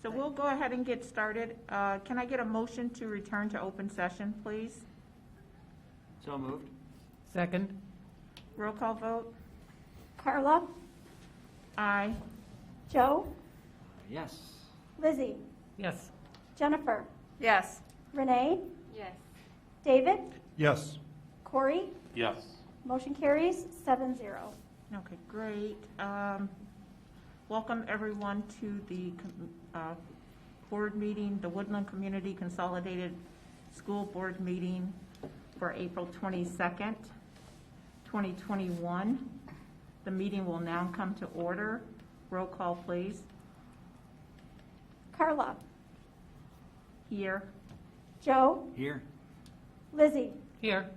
So we'll go ahead and get started. Can I get a motion to return to open session, please? So moved. Second. Roll call vote? Carla, Aye. Joe, Yes. Lizzie, Yes. Jennifer, Yes. Renee, Yes. David, Yes. Corey. Yes. Motion carries 7-0. Okay, great. Welcome everyone to the board meeting, the Woodland Community Consolidated School Board meeting for April 22nd, 2021. The meeting will now come to order. Roll call, please. Carla, Here. Joe, Here. Lizzie, Here.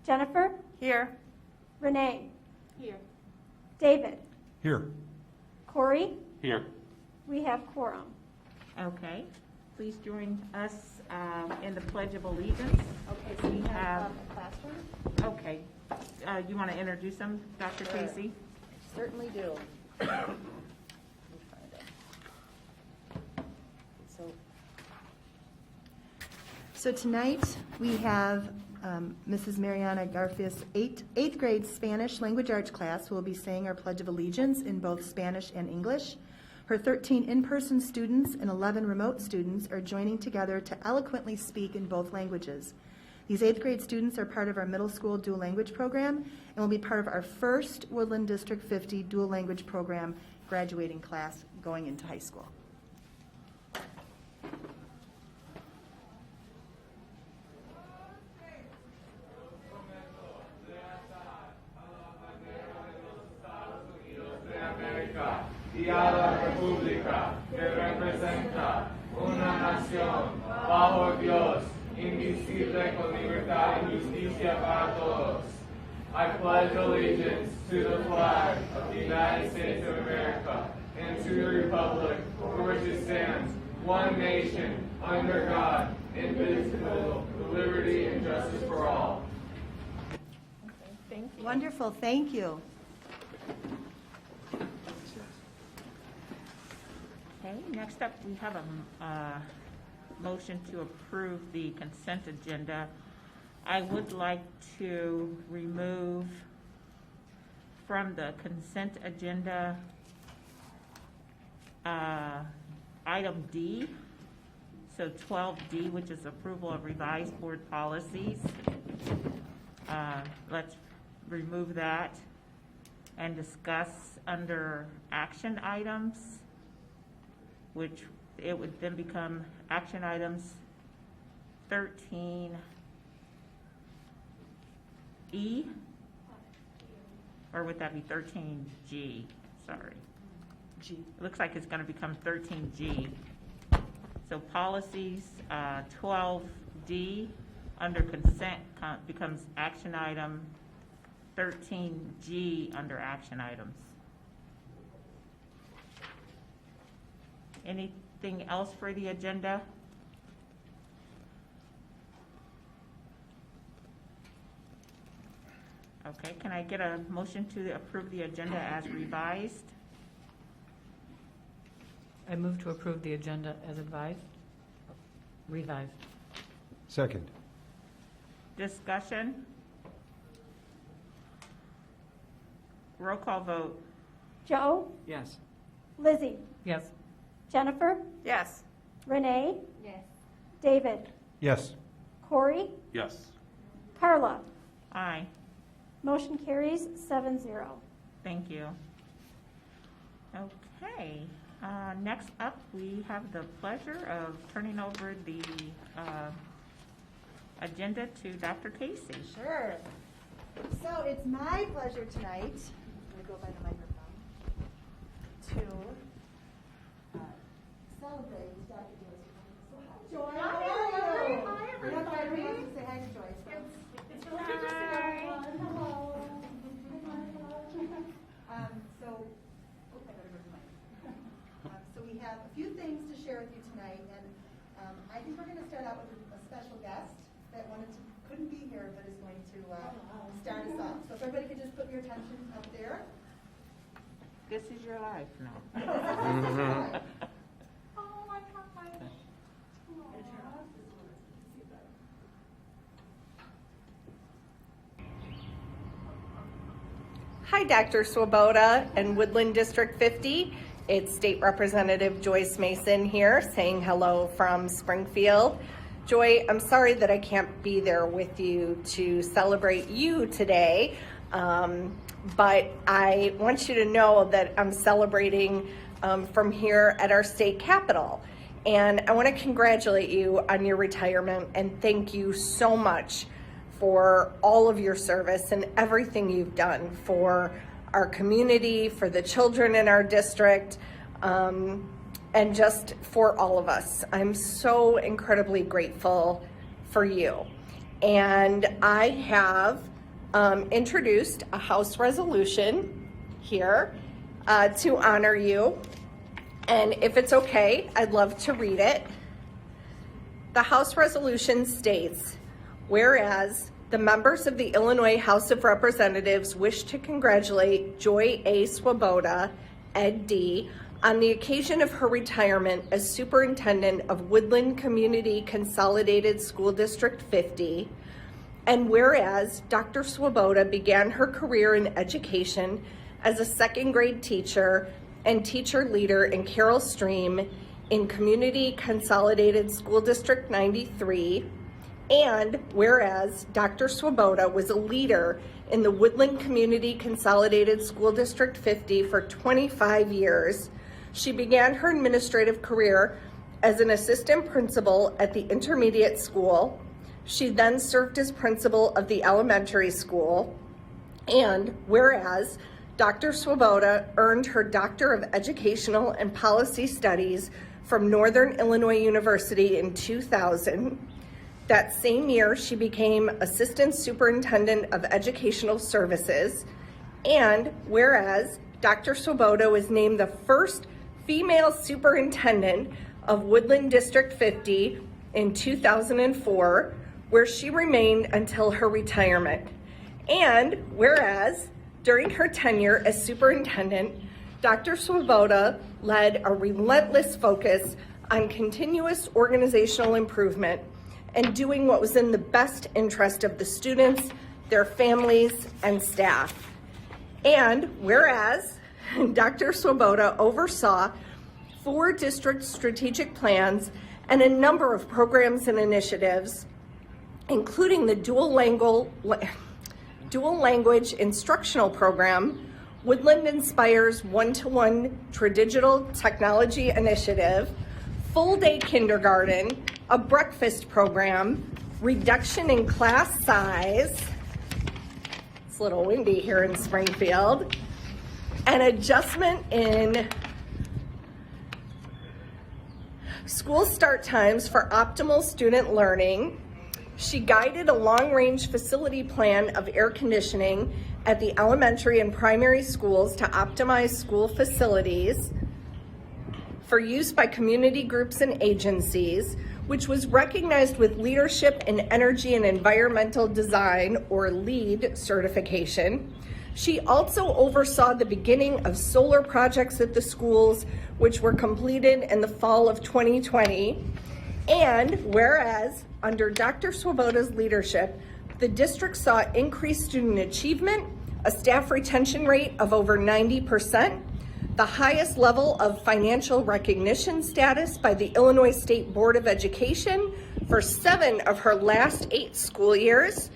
Jennifer, Here. Renee, Here. David, Here. Corey. Here. We have quorum. Okay. Please join us in the Pledge of Allegiance. Okay, so we have a classroom? Okay. You want to introduce them, Dr. Sure. Casey? Certainly do. Let me find it. So tonight, we have Mrs. Mariana Garfias, eighth grade Spanish language arts class, who will be saying our Pledge of Allegiance in both Spanish and English. Her 13 in-person students and 11 remote students are joining together to eloquently speak in both languages. These eighth grade students are part of our middle school dual language program and will be part of our first Woodland District 50 dual language program graduating class going into high school. Y a la república que representa una nación bajo Dios, indivisible con libertad y justicia para todos. I pledge allegiance to the flag of the United States of America and to the republic for which it stands, one nation, under God, indivisible, with liberty and justice for all. Thank you. Wonderful, thank you. Okay, next up, we have a motion to approve the consent agenda. I would like to remove from the consent agenda item D, so 12D, which is approval of revised board policies. Let's remove that and discuss under action items, which it would then become action items 13E, or would that be 13G? Sorry. G. It looks like it's going to become 13G. So policies, 12D under consent becomes action item 13G under action items. Anything else for the agenda? Okay, can I get a motion to approve the agenda as revised? I move to approve the agenda as advised. Revised. Second. Discussion? Roll call vote. Joe, Yes. Lizzie, Yes. Jennifer, Yes. Renee, Yes. David, Yes. Corey, Yes. Carla. Aye. Motion carries 7-0. Thank you. Okay, next up, we have the pleasure of turning over the agenda to Dr. Casey. Sure. So it's my pleasure tonight, I'm going to go by the microphone, to celebrate Dr. Joyce. So hi, Joy. How are you? Hi, everybody. Say hi to Joyce. It's really good to see everyone. Hello. I better go to the mic. So we have a few things to share with you tonight, and I think we're going to start out with a special guest that couldn't be here, but is going to start us off. So if everybody could just put your attention up there. This is your life now. Oh, I'm Hi, Dr. Swoboda and Woodland District 50. It's State Representative Joyce Mason here saying hello from Springfield. Joy, I'm sorry that I can't be there with you to celebrate you today, but I want you to know that I'm celebrating from here at our state capitol. And I want to congratulate you on your retirement and thank you so much for all of your service and everything you've done for our community, for the children in our district, and just for all of us. I'm so incredibly grateful for you. And I have introduced a House resolution here to honor you. And if it's okay, I'd love to read it. The House resolution states, whereas the members of the Illinois House of Representatives wish to congratulate Joy A. Swoboda, Ed D., on the occasion of her retirement as Superintendent of Woodland Community Consolidated School District 50, and whereas Dr. Swoboda began her career in education as a second grade teacher and teacher leader in Carroll Stream in Community Consolidated School District 93, and whereas Dr. Swoboda was a leader in the Woodland Community Consolidated School District 50 for 25 years, she began her administrative career as an assistant principal at the intermediate school. She then served as principal of the elementary school. And whereas Dr. Swoboda earned her Doctor of Educational and Policy Studies from Northern Illinois University in 2000, that same year she became Assistant Superintendent of Educational Services. And whereas Dr. Swoboda was named the first female superintendent of Woodland District 50 in 2004, where she remained until her retirement. And whereas during her tenure as superintendent, Dr. Swoboda led a relentless focus on continuous organizational improvement and doing what was in the best interest of the students, their families, and staff. And whereas Dr. Swoboda oversaw 4 district strategic plans and a number of programs and initiatives, including the dual language instructional program, Woodland Inspires One-to-One Digital Technology Initiative, full day kindergarten, a breakfast program, reduction in class size, it's a little windy here in Springfield, an adjustment in school start times for optimal student learning. She guided a long-range facility plan of air conditioning at the elementary and primary schools to optimize school facilities for use by community groups and agencies, which was recognized with Leadership in Energy and Environmental Design, or LEED, certification. She also oversaw the beginning of solar projects at the schools, which were completed in the fall of 2020. And whereas under Dr. Swoboda's leadership, the district saw increased student achievement, a staff retention rate of over 90%, the highest level of financial recognition status by the Illinois State Board of Education for 7 of her last 8 school years,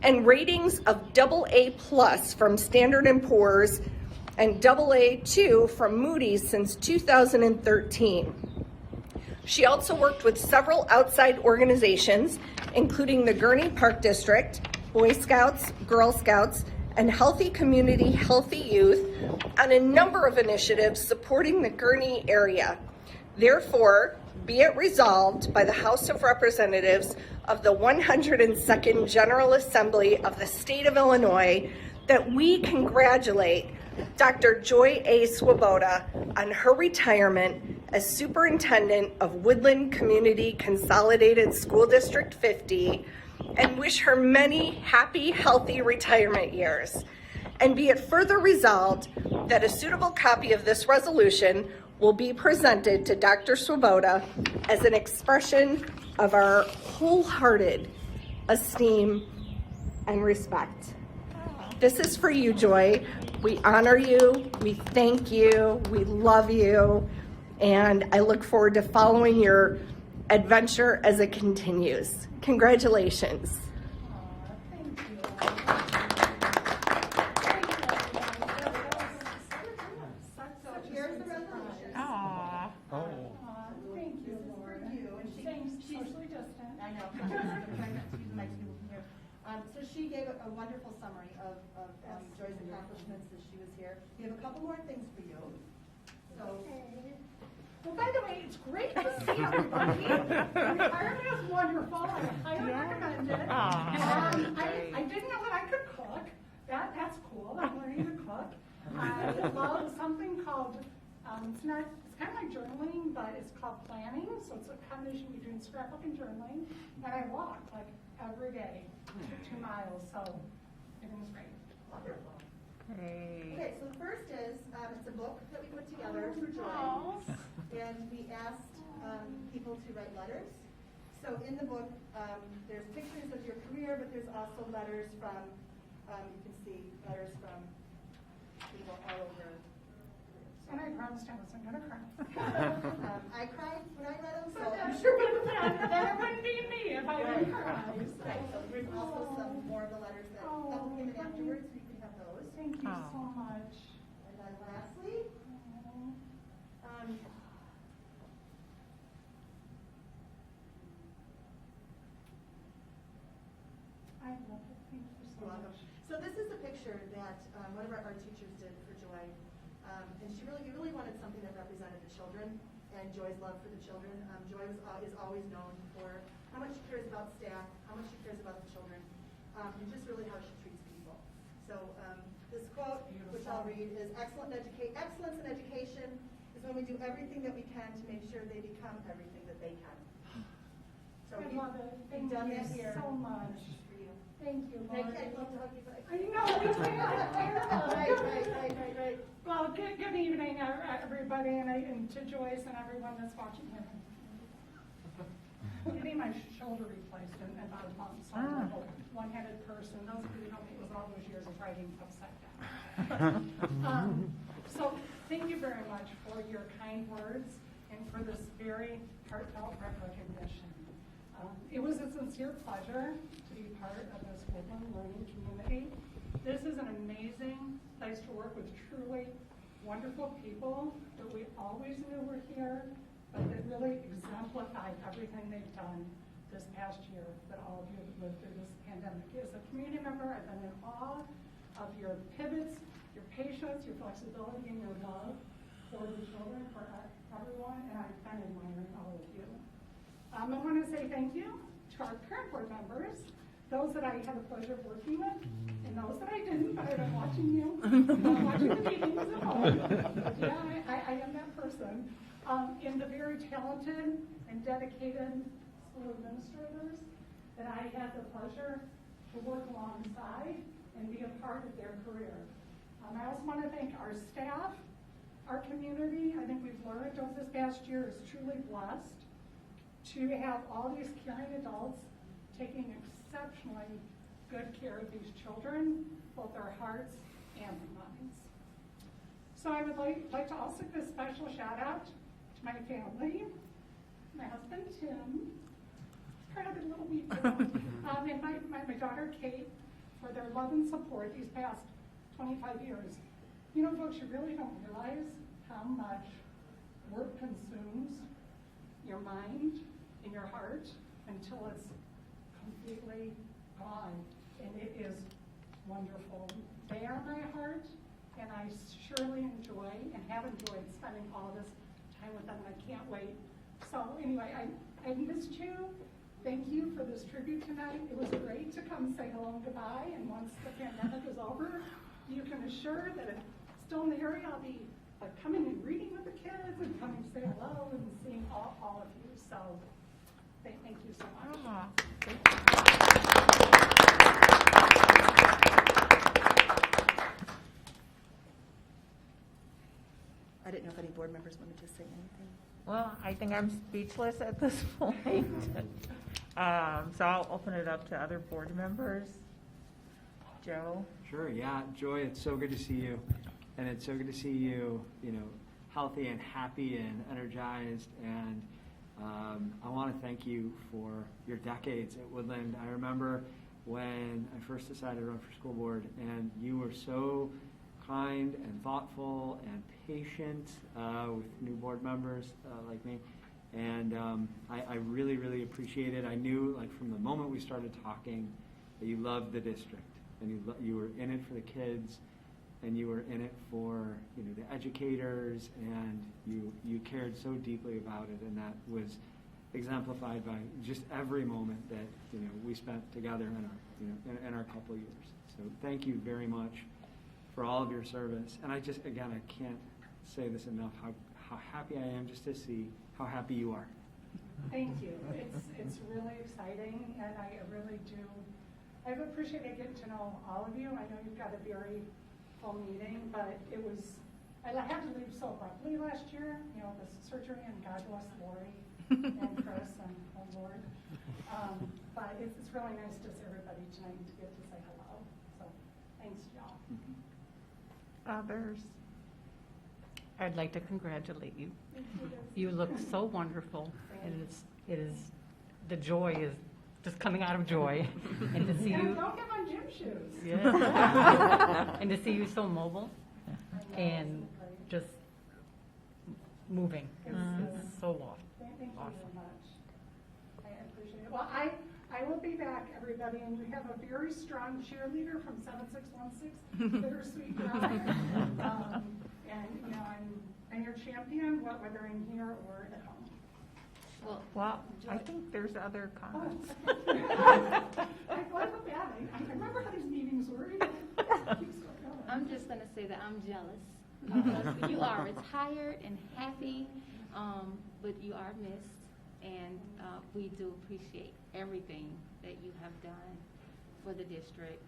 and ratings of AA+ from Standard & Poor's and AA2 from Moody's since 2013. She also worked with several outside organizations, including the Gurnee Park District, Boy Scouts, Girl Scouts, and Healthy Community, Healthy Youth, on a number of initiatives supporting the Gurnee area. Therefore, be it resolved by the House of Representatives of the 102nd General Assembly of the State of Illinois that we congratulate Dr. Joy A. Swoboda on her retirement as Superintendent of Woodland Community Consolidated School District 50 and wish her many happy, healthy retirement years. And be it further resolved that a suitable copy of this resolution will be presented to Dr. Swoboda as an expression of our wholehearted esteem and respect. This is for you, Joy. We honor you, we thank you, we love you, and I look forward to following your adventure as it continues. Congratulations. Here's the resolution. Aw. Oh. Thank you, Lord. For you, and she's socially distant. I know. She's my two here. So she gave a wonderful summary of Joy's accomplishments as she was here. We have a couple more things for you. So. Well, by the way, it's great to see everybody. The retirement is wonderful. I highly recommend it. Aw, I didn't know that I could cook. That's cool. I'm learning to cook. I love something called, it's kind of like journaling, but it's called planning. So it's a combination between scrapbook and journaling. And I walk like every day, 2 miles. So everything's great. Wonderful. Great. Okay, so the first is, it's a book that we put together for Joy. And we asked people to write letters. So in the book, there's pictures of your career, but there's also letters from, you can see letters from people all over. And I promised I wasn't going to cry. I cried when I read them, so But I'm sure that it wouldn't be me if I didn't cry. Right, so there's also some more of the letters that couple came in afterwards, so you can have those. Thank you Oh. so much. And then lastly, I love it. Thank you so You're welcome. much. So this is a picture that one of our art teachers did for Joy. And he really wanted something that represented the children and Joy's love for the children. Joy is always known for how much she cares about staff, how much she cares about the children, and just really how she treats people. So this quote, which I'll read, is excellence in education is when we do everything that we can to make sure they become everything that they can. So I we've love it. Thank done you that here. so much. For you. Thank you, I Lord. can't love you, but I know, we can't. Right. Well, good evening, everybody, and to Joyce and everyone that's watching here. Getting my shoulder replaced in about a month, so I'm a one-headed person. Those of you who know me, it was all those years of writing upside down. So thank you very much for your kind words and for this very heartfelt recognition. It was a sincere pleasure to be part of this Woodland learning community. This is an amazing place to work with truly wonderful people that we always knew were here, but that really exemplified everything they've done this past year that all of you have lived through this pandemic. As a community member, I've been in awe of your pivots, your patience, your flexibility, and your love for the children, for everyone, and I've been admiring all of you. I want to say thank you to our current board members, those that I had the pleasure of working with, and those that I didn't, but I've been watching you, watching the meetings at home. Yeah, I am that person. And the very talented and dedicated school administrators that I had the pleasure to work alongside and be a part of their career. I also want to thank our staff, our community. I think we've learned over this past year is truly blessed to have all these caring adults taking exceptionally good care of these children, both their hearts and their minds. So I would like to also give a special shout out to my family, my husband Tim, kind of a little weak girl, and my daughter Kate for their love and support these past 25 years. You know, folks, you really don't realize how much work consumes your mind and your heart until it's completely gone, and it is wonderful. They are my heart, and I surely enjoy and have enjoyed spending all this time with them, and I can't wait. So anyway, I missed you. Thank you for this tribute tonight. It was great to come say hello and goodbye, and once the pandemic is over, you can assure that if it's still in the area, I'll be coming and reading with the kids and coming to say hello and seeing all of you. So thank you so much. Aw, I didn't know if any board members wanted to say anything. well, I think I'm speechless at this point. So I'll open it up to other board members. Joe? Sure, yeah, Joy, it's so good to see you, and it's so good to see you, healthy and happy and energized, and I want to thank you for your decades at Woodland. I remember when I first decided to run for school board, and you were so kind and thoughtful and patient with new board members like me, and I really, really appreciate it. I knew, like, from the moment we started talking, that you loved the district, and you were in it for the kids, and you were in it for the educators, and you cared so deeply about it, and that was exemplified by just every moment that we spent together in our couple years. So thank you very much for all of your service, and I can't say this enough how happy I am just to see how happy you are. Thank you. It's really exciting, and I've appreciated getting to know all of you. I know you've got a very full meeting, but I had to leave so abruptly last year, the surgery, and God bless Lori and Chris and Lord. But it's really nice to see everybody tonight and to get to say hello. So thanks, y'all. Others? I'd like to congratulate you. Thank you. You look so wonderful, and the joy is just coming out of joy. And to see And you, don't have on gym shoes. yeah. And to see you so mobile I know, and it's great. just moving. It's, It's so awesome. Thank you Awesome. very much. I appreciate it. Well, I will be back, everybody, and you have a very strong cheerleader from 7616, Bittersweet Drive. And, I'm your champion, whether I'm here or at home. Well, I think there's other comments. I feel bad. I remember how these meetings were. I'm just going to say that I'm jealous because you are retired and happy, but you are missed, and we do appreciate everything that you have done for the district.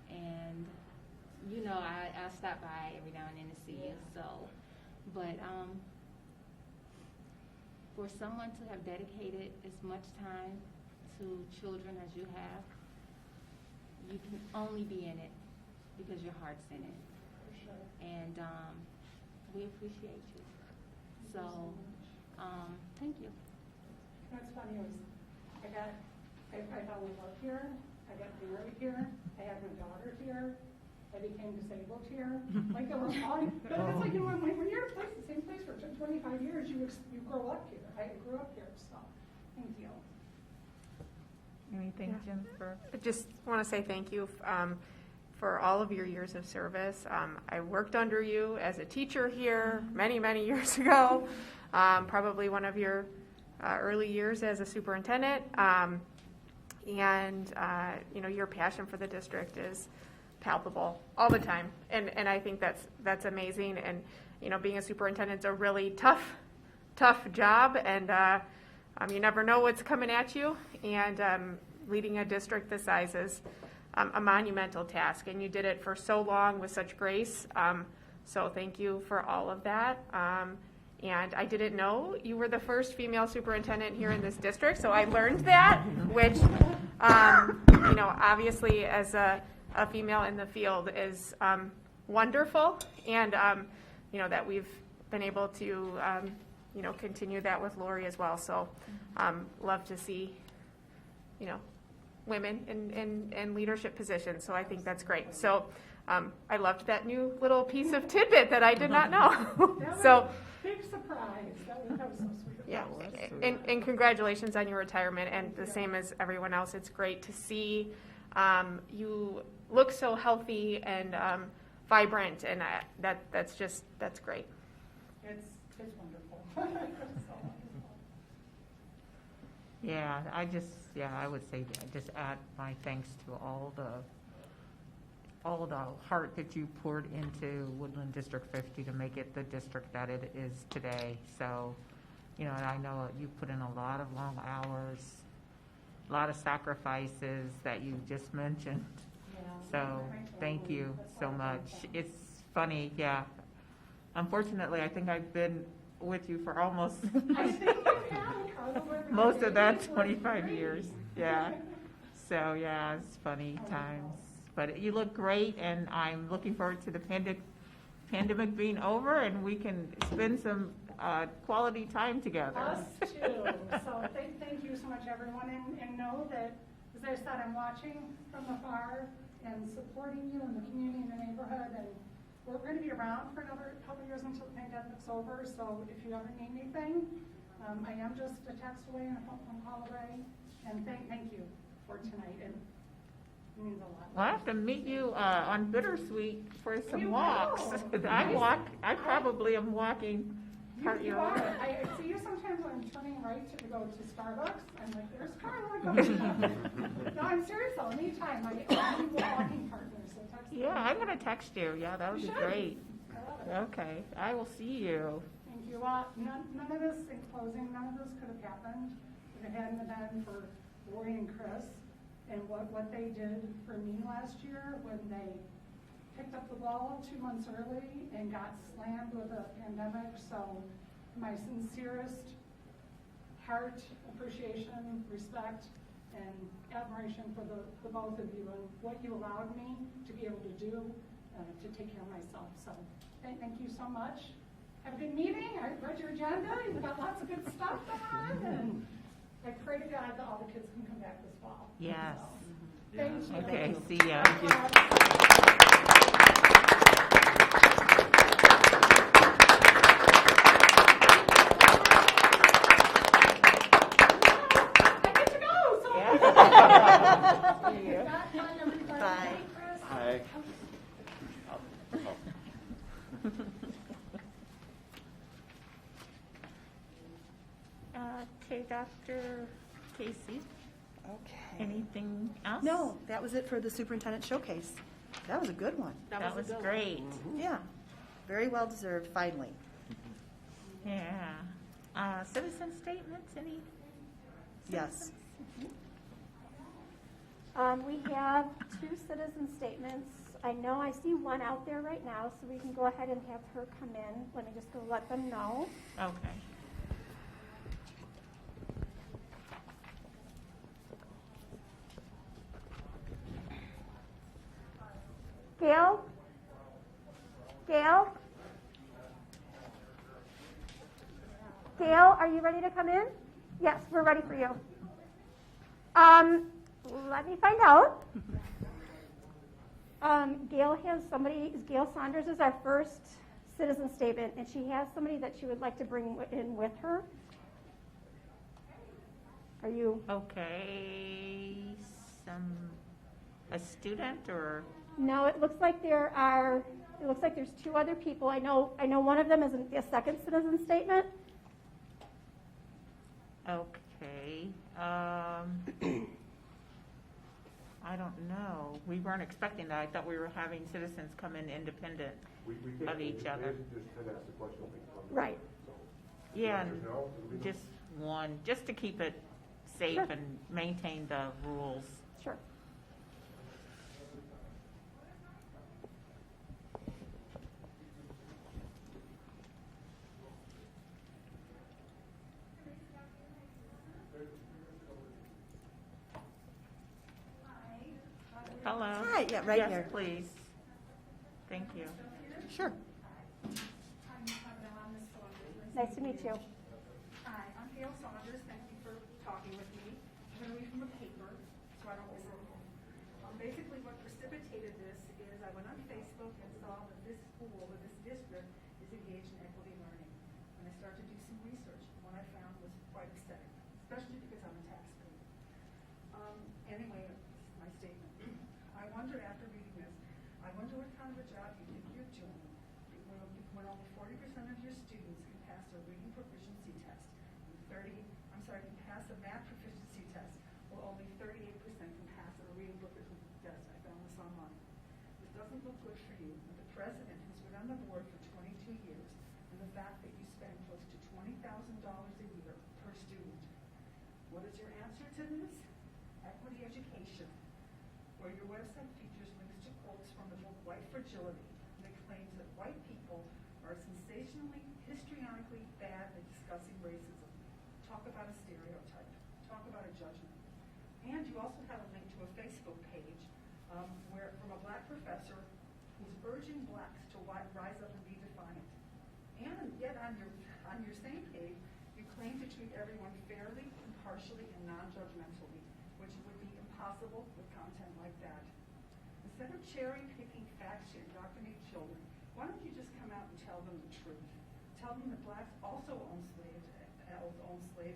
And I stop by every now and then to see you. So, but for someone to have dedicated as much time to children as you have, you can only be in it because your heart's in it. For sure. And we appreciate you. So, thank you. What's funny was I fell in love here, I got married here, I had my daughter here, I became disabled here. Like, there was all, but it's like, when you're in the same place for 25 years, you grow up here. I grew up here, so thank you. Anything, Jennifer? I just want to say thank you for all of your years of service. I worked under you as a teacher here many, many years ago, probably one of your early years as a superintendent. Your passion for the district is palpable all the time, and I think that's amazing. And being a superintendent is a really tough job, and you never know what's coming at you. And leading a district this size is a monumental task, and you did it for so long with such grace. So thank you for all of that. And I didn't know you were the first female superintendent here in this district, so I learned that, which, obviously as a female in the field is wonderful, and, that we've been able to, continue that with Lori as well. So love to see, women in leadership positions, so I think that's great. So I loved that new little piece of tidbit that I did not know. So. Big surprise. That was so sweet. Yeah, and congratulations on your retirement, and the same as everyone else. It's great to see you look so healthy and vibrant, and that's great. It's wonderful. So wonderful. Yeah, I would say, just add my thanks to all the heart that you poured into Woodland District 50 to make it the district that it is today. So, and I know you put in a lot of long hours, a lot of sacrifices that you just mentioned. Yeah. So, thank you so much. It's funny, yeah. Unfortunately, I think I've been with you for almost I think you have, most of that 25 years. Yeah. So, yeah, it's funny times. But you look great, and I'm looking forward to the pandemic being over, and we can spend some quality time together. Us too. So thank you so much, everyone, and know that, as I said, I'm watching from afar and supporting you in the community and the neighborhood, and we're going to be around for another couple years until the pandemic's over, so if you ever need anything, I am just a text away and a phone call away, and thank you for tonight, and it means a lot. Well, I have to meet you on Bittersweet for You some will. walks. I probably am walking. You are. I see you sometimes when I'm turning right to go to Starbucks. I'm like, there's Carla. No, I'm serious though. Anytime. I need walking partners. So text me. Yeah, I'm going to text you. Yeah, that would You be should. great. I love it. Okay, I will see you. Thank you. None of this, in closing, none of this could have happened if it hadn't been for Lori and Chris and what they did for me last year when they picked up the ball 2 months early and got slammed with a pandemic. So my sincerest heart appreciation, respect, and admiration for the both of you and what you allowed me to be able to do to take care of myself. So thank you so much. Have a good meeting. I read your agenda. You've got lots of good stuff going on. And I pray to God that all the kids can come back this fall. Yes. So, thank you. Okay, see ya. I get to go. So See ya. Bye, everybody. Bye. Chris. Hi. Okay, Dr. Casey, Okay. anything else? No, that was it for the superintendent showcase. That was a good one. That was great. Yeah, very well deserved, finally. Yeah. Citizen statements, any? Yes. We have 2 citizen statements. I know I see one out there right now, so we can go ahead and have her come in. Let me just go let them know. Okay. Gail? Gail? Gail, are you ready to come in? Yes, we're ready for you. Let me find out. Gail Saunders is our first citizen statement, and she has somebody that she would like to bring in with her. Are you? Okay, a student or? No, it looks like there's 2 other people. I know one of them is a second citizen statement. Okay. I don't know. We weren't expecting that. I thought we were having citizens come in independent of each other. Right. Yeah, and just one, just to keep it safe Sure. and maintain the rules. Sure. Hello? Hi, yeah, right here. Yes, please. Thank you. Sure. Nice to meet you. Hi, I'm Gail Saunders. Thank you for talking with me. I'm going to read from a paper, so I don't listen. Basically, what precipitated this is I went on Facebook and saw that this school, or this district, is engaged in equity learning. And I started to do some research. And what I found was quite upsetting, especially because I'm a taxpayer. Anyway, my statement. I wonder, after reading this, I wonder what kind of a job you think you're doing when only 40% of your students can pass a reading proficiency test, can pass a math proficiency test, while only 38% can pass a reading proficiency test. I found this online. This doesn't look good for you, and the president who's been on the board for 22 years, and the fact that you spend close to $20,000 a year per student. What is your answer to this? Equity education, where your website features links to quotes from the book White Fragility, and it claims that white people are sensationally, histrionically bad at discussing racism. Talk about a stereotype. Talk about a judgment. And you also have a link to a Facebook page from professor who's urging blacks to rise up and be defiant. And yet on your same page, you claim to treat everyone fairly, impartially, and non-judgmentally, which would be impossible with content like that. Instead of cherry-picking facts to indoctrinate children, why don't you just come out and tell them the truth? Tell them that blacks also own slaves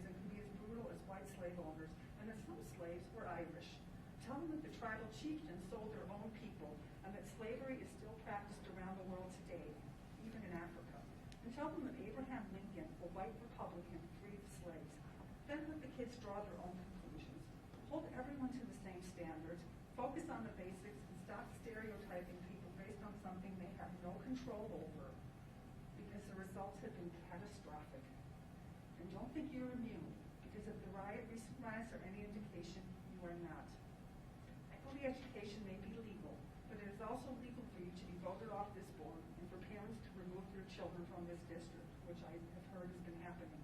and can be as brutal as white slave owners, and that some slaves were Irish. Tell them that the tribal chieftains sold their own people, and that slavery is still practiced around the world today, even in Africa. And tell them that Abraham Lincoln, a white Republican, freed the slaves. Then let the kids draw their own conclusions. Hold everyone to the same standards, focus on the basics, and stop stereotyping people based on something they have no control over, because the results have been catastrophic. And don't think you're immune, because if the recent riots are any indication, you are not. Equity education may be legal, but it is also legal for you to be voted off this board and for parents to remove their children from this district, which I have heard has been happening.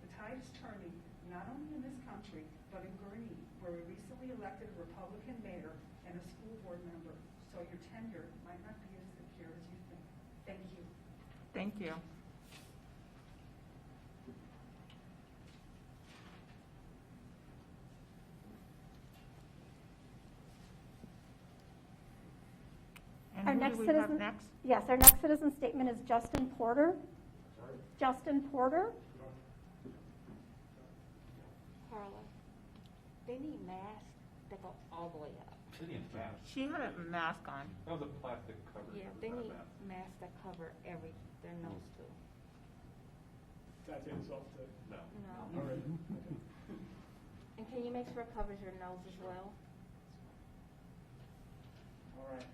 The tide is turning, not only in this country, but in Gurnee, where we recently elected a Republican mayor and a school board member, so your tenure might not be as secure as you think. Thank you. Thank you. And Our who next do we have citizen, next? yes, our next citizen statement is Justin Porter. Justin Porter. Carla, they need masks that go all the way up. They need a mask. She had a mask on. That was a plastic cover. Yeah, they need masks that cover their nose too. That's insult to. No. No. All right. And can you make sure it covers your nose as well? All right.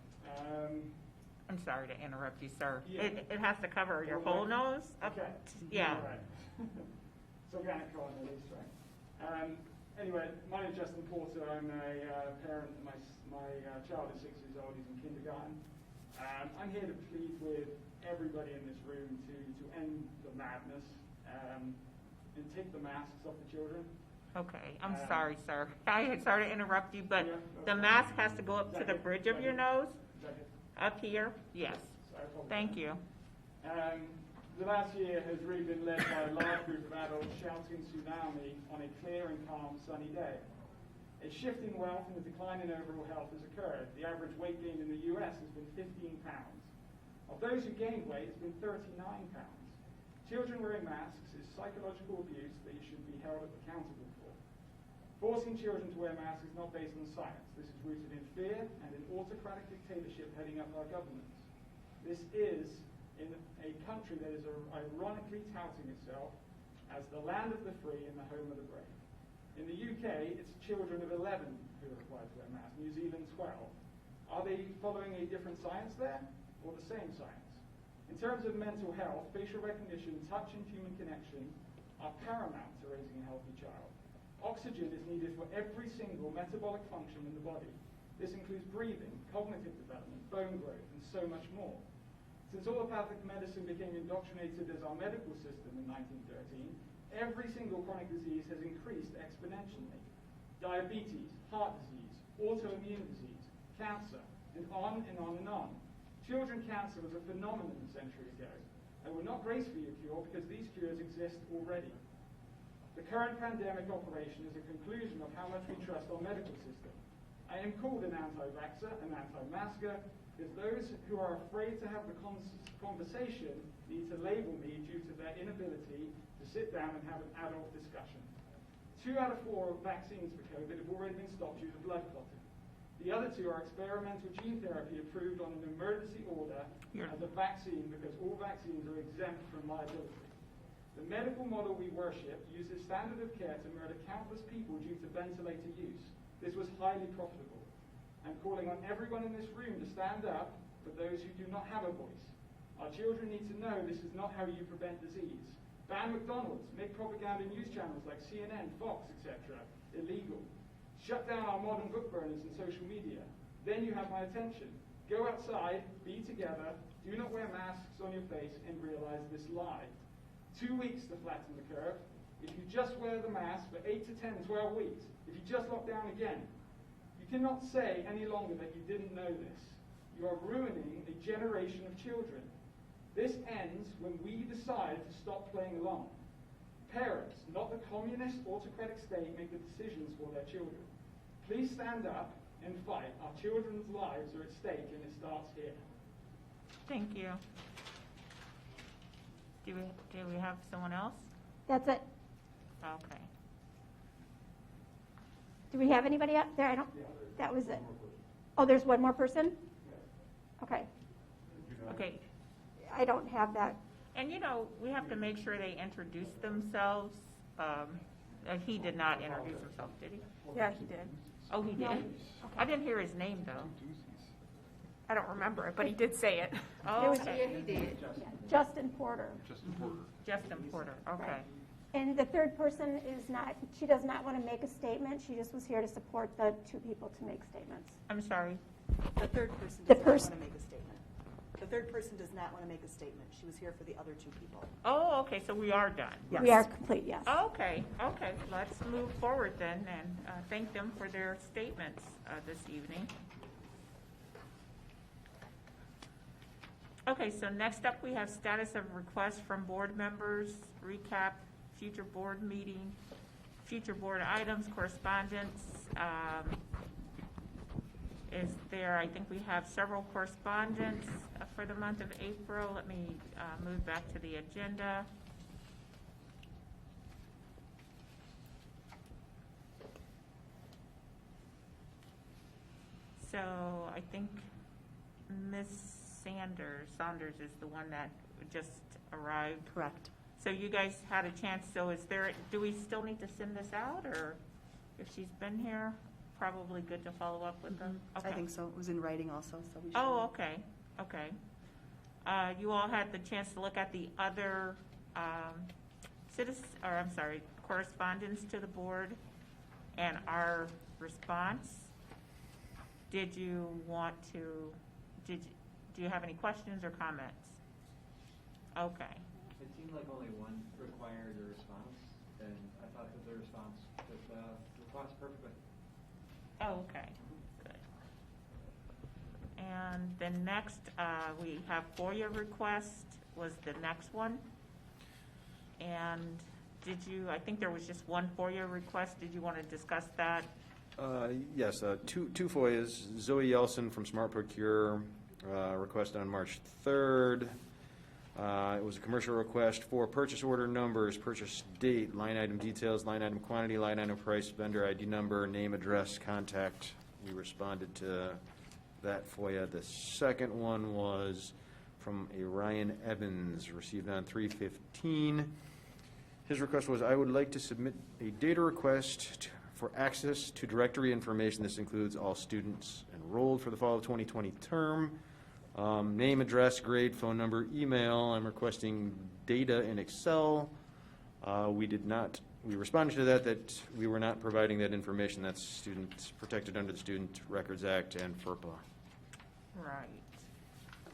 I'm sorry to interrupt you, sir. Yeah. It has to cover your whole nose? Up Okay. Yeah. All right. It's organic cotton at least, right? Anyway, my name's Justin Porter. I'm a parent. My child is 6 years old. He's in kindergarten. I'm here to plead with everybody in this room to end the madness and take the masks off the children. Okay, I'm sorry, sir. Sorry to interrupt you, but Yeah, the mask has to go up to the bridge of your nose? Is that it? Up here? Yes. I apologize. Thank you. The last year has really been led by a large group of adults shouting tsunami on a clear and calm sunny day. A shift in wealth and a decline in overall health has occurred. The average weight gain in the US has been 15 pounds. Of those who gained weight, it's been 39 pounds. Children wearing masks is psychological abuse that you should be held accountable for. Forcing children to wear masks is not based on science. This is rooted in fear and in autocratic dictatorship heading up our governments. This is in a country that is ironically touting itself as the land of the free and the home of the brave. In the UK, it's children of 11 who are required to wear masks. New Zealand, 12. Are they following a different science there, or the same science? In terms of mental health, facial recognition, touch, and human connection are paramount to raising a healthy child. Oxygen is needed for every single metabolic function in the body. This includes breathing, cognitive development, bone growth, and so much more. Since allopathic medicine became indoctrinated as our medical system in 1913, every single chronic disease has increased exponentially. Diabetes, heart disease, autoimmune disease, cancer, and on and on and on. Children cancer was a phenomenon a century ago, and we're not braced for your cure because these cures exist already. The current pandemic operation is a conclusion of how much we trust our medical system. I am called an anti-vaxxer, an anti-masker, because those who are afraid to have the conversation need to label me due to their inability to sit down and have an adult discussion. 2 out of 4 vaccines for COVID have already been stopped due to blood clotting. The other 2 are experimental gene therapy approved on an emergency order as a vaccine because all vaccines are exempt from liability. The medical model we worship uses standard of care to murder countless people due to ventilator use. This was highly profitable. I'm calling on everyone in this room to stand up for those who do not have a voice. Our children need to know this is not how you prevent disease. Ban McDonald's, make propaganda news channels like CNN, Fox, etc. illegal. Shut down our modern book burners and social media. Then you have my attention. Go outside, be together, do not wear masks on your face, and realize this lie. 2 weeks to flatten the curve. If you just wear the mask for 8 to 10, 12 weeks, if you just lock down again, you cannot say any longer that you didn't know this. You You are ruining a generation of children. This ends when we decide to stop playing along. Parents, not the communist autocratic state, make the decisions for their children. Please stand up and fight. Our children's lives are at stake, and it starts here. Thank you. Do we have someone else? That's it. Okay. Do we have anybody up there? I don't, that was it. Oh, there's one more person? Okay. Okay. I don't have that. And we have to make sure they introduce themselves. He did not introduce himself, did he? Yeah, he did. Oh, he did? No. I didn't hear his name, though. I don't remember it, but he did say it. Oh, okay. Yeah, he did. Justin Porter. Justin Porter, okay. And the third person is not, she does not want to make a statement. She just was here to support the two people to make statements. I'm sorry. The third person The does not want person- to make a statement. The third person does not want to make a statement. She was here for the other two people. Oh, okay, so we are done. Yes. We are complete, yes. Okay, let's move forward then and thank them for their statements this evening. Okay, so next up, we have status of requests from board members, recap, future board meeting, future board items, correspondence. I think we have several correspondence for the month of April. Let me move back to the agenda. So I think Ms. Saunders is the one that just arrived. Correct. So you guys had a chance, so do we still need to send this out, or if she's been here, probably good to follow up with them? I think so. It was in writing also, so we should. Oh, okay. You all had the chance to look at the other correspondence to the board and our response. Do you have any questions or comments? Okay. It seemed like only one required a response, and I thought that the response perfectly. Oh, okay, good. And then next, we have FOIA request was the next one. And I think there was just one FOIA request. Did you want to discuss that? Yes, two FOIAs. Zoe Yelson from Smart Procure requested on March 3rd. It was a commercial request for purchase order numbers, purchase date, line item details, line item quantity, line item price, vendor ID number, name, address, contact. We responded to that FOIA. The second one was from a Ryan Evans, received on 3/15. His request was, I would like to submit a data request for access to directory information. This includes all students enrolled for the fall of 2020 term. Name, address, grade, phone number, email. I'm requesting data in Excel. We responded to that we were not providing that information. That's student protected under the Student Records Act and FERPA. Right.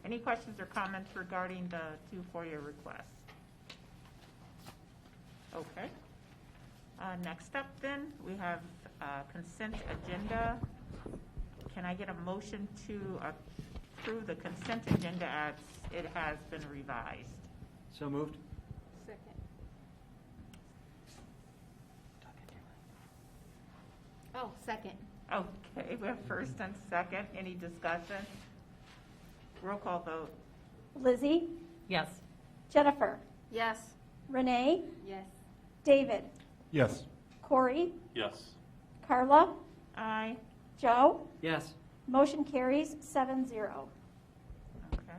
Any questions or comments regarding the two FOIA requests? Okay. Next up then, we have consent agenda. Can I get a motion to approve the consent agenda as it has been revised? So moved. Second. Oh, second. Okay, we have first and second. Any discussion? Roll call vote. Lizzie, Yes. Jennifer, Yes. Renee, Yes. David, Yes. Corey, Yes. Carla, Aye. Joe. Yes. Motion carries 7-0. Okay,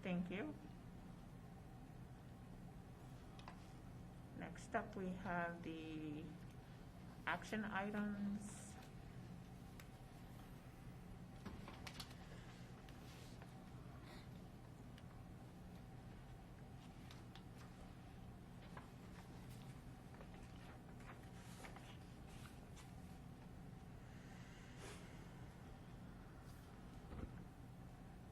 thank you. Next up, we have the action items.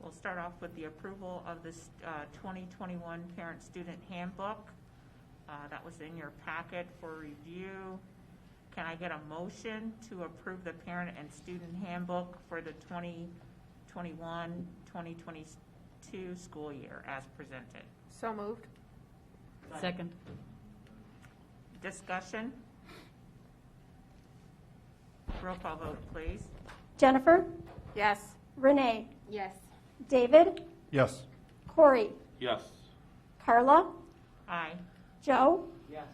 We'll start off with the approval of this 2021 Parent-Student Handbook. That was in your packet for review. Can I get a motion to approve the Parent and Student Handbook for the 2022 school year as presented. So moved. Second. Discussion? Roll call vote, please. Jennifer, Yes. Renee, Yes. David, Yes. Corey, Yes. Carla, Aye. Joe, Yes.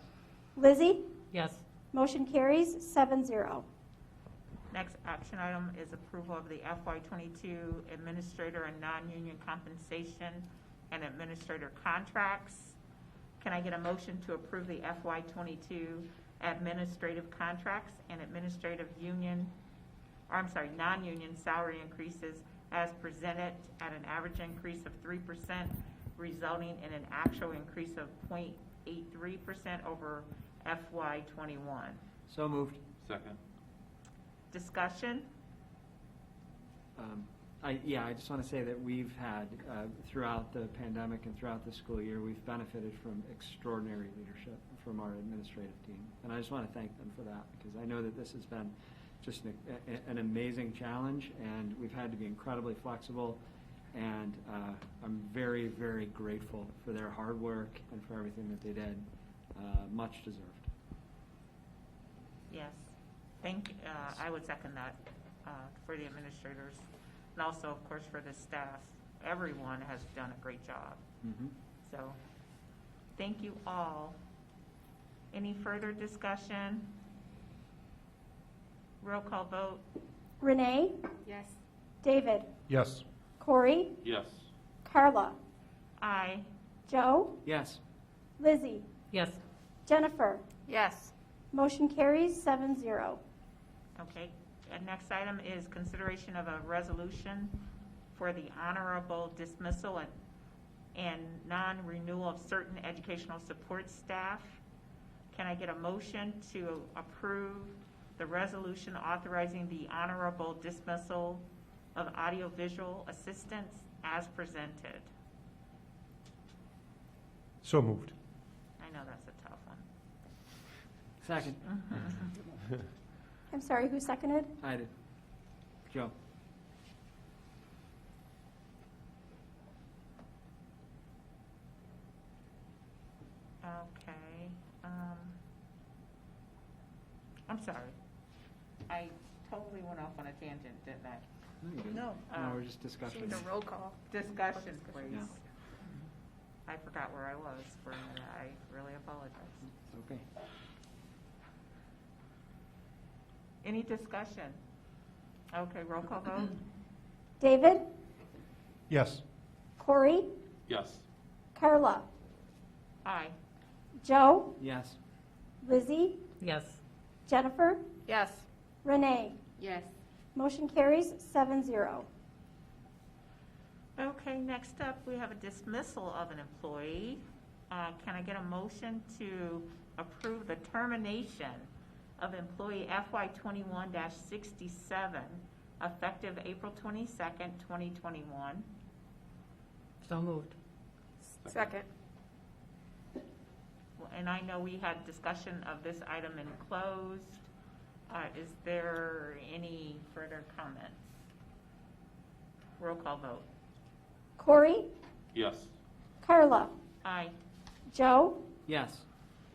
Lizzie. Yes. Motion carries 7-0. Next action item is approval of the FY22 administrator and non-union compensation and administrator contracts. Can I get a motion to approve the FY22 administrative contracts and administrative non-union salary increases as presented at an average increase of 3%, resulting in an actual increase of 0.83% over FY21? So moved. Second. Discussion? I just want to say that we've had, throughout the pandemic and throughout the school year, we've benefited from extraordinary leadership from our administrative team. And I just want to thank them for that, because I know that this has been just an amazing challenge, and we've had to be incredibly flexible. And I'm very, very grateful for their hard work and for everything that they did. Much deserved. Yes. I would second that for the administrators, and also, of course, for the staff. Everyone has done a great job. Mm-hmm. So, thank you all. Any further discussion? Roll call vote. Renee, Yes. David, Yes. Corey, Yes. Carla, Aye. Joe, Yes. Lizzie, Yes. Jennifer. Yes. Motion carries 7-0. Okay. And next item is consideration of a resolution for the honorable dismissal and non-renewal of certain educational support staff. Can I get a motion to approve the resolution authorizing the honorable dismissal of audiovisual assistants as presented? So moved. I know that's a tough one. Second. I'm sorry, who seconded? I did. Joe. Okay. I'm sorry. I totally went off on a tangent, didn't I? No, you didn't. No. No, we're just discussing. Need a roll call. Discussion, please. Yeah. I forgot where I was for a minute. I really apologize. Okay. Any discussion? Okay, roll call vote. David, Yes. Corey, Yes. Carla, Aye. Joe, Yes. Lizzie, Yes. Jennifer, Yes. Renee. Yes. Motion carries 7-0. Okay, next up, we have a dismissal of an employee. Can I get a motion to approve the termination of employee FY21-67 effective April 22nd, 2021? So moved. Second. And I know we had discussion of this item in closed. Is there any further comments? Roll call vote. Corey, Yes. Carla, Aye. Joe, Yes.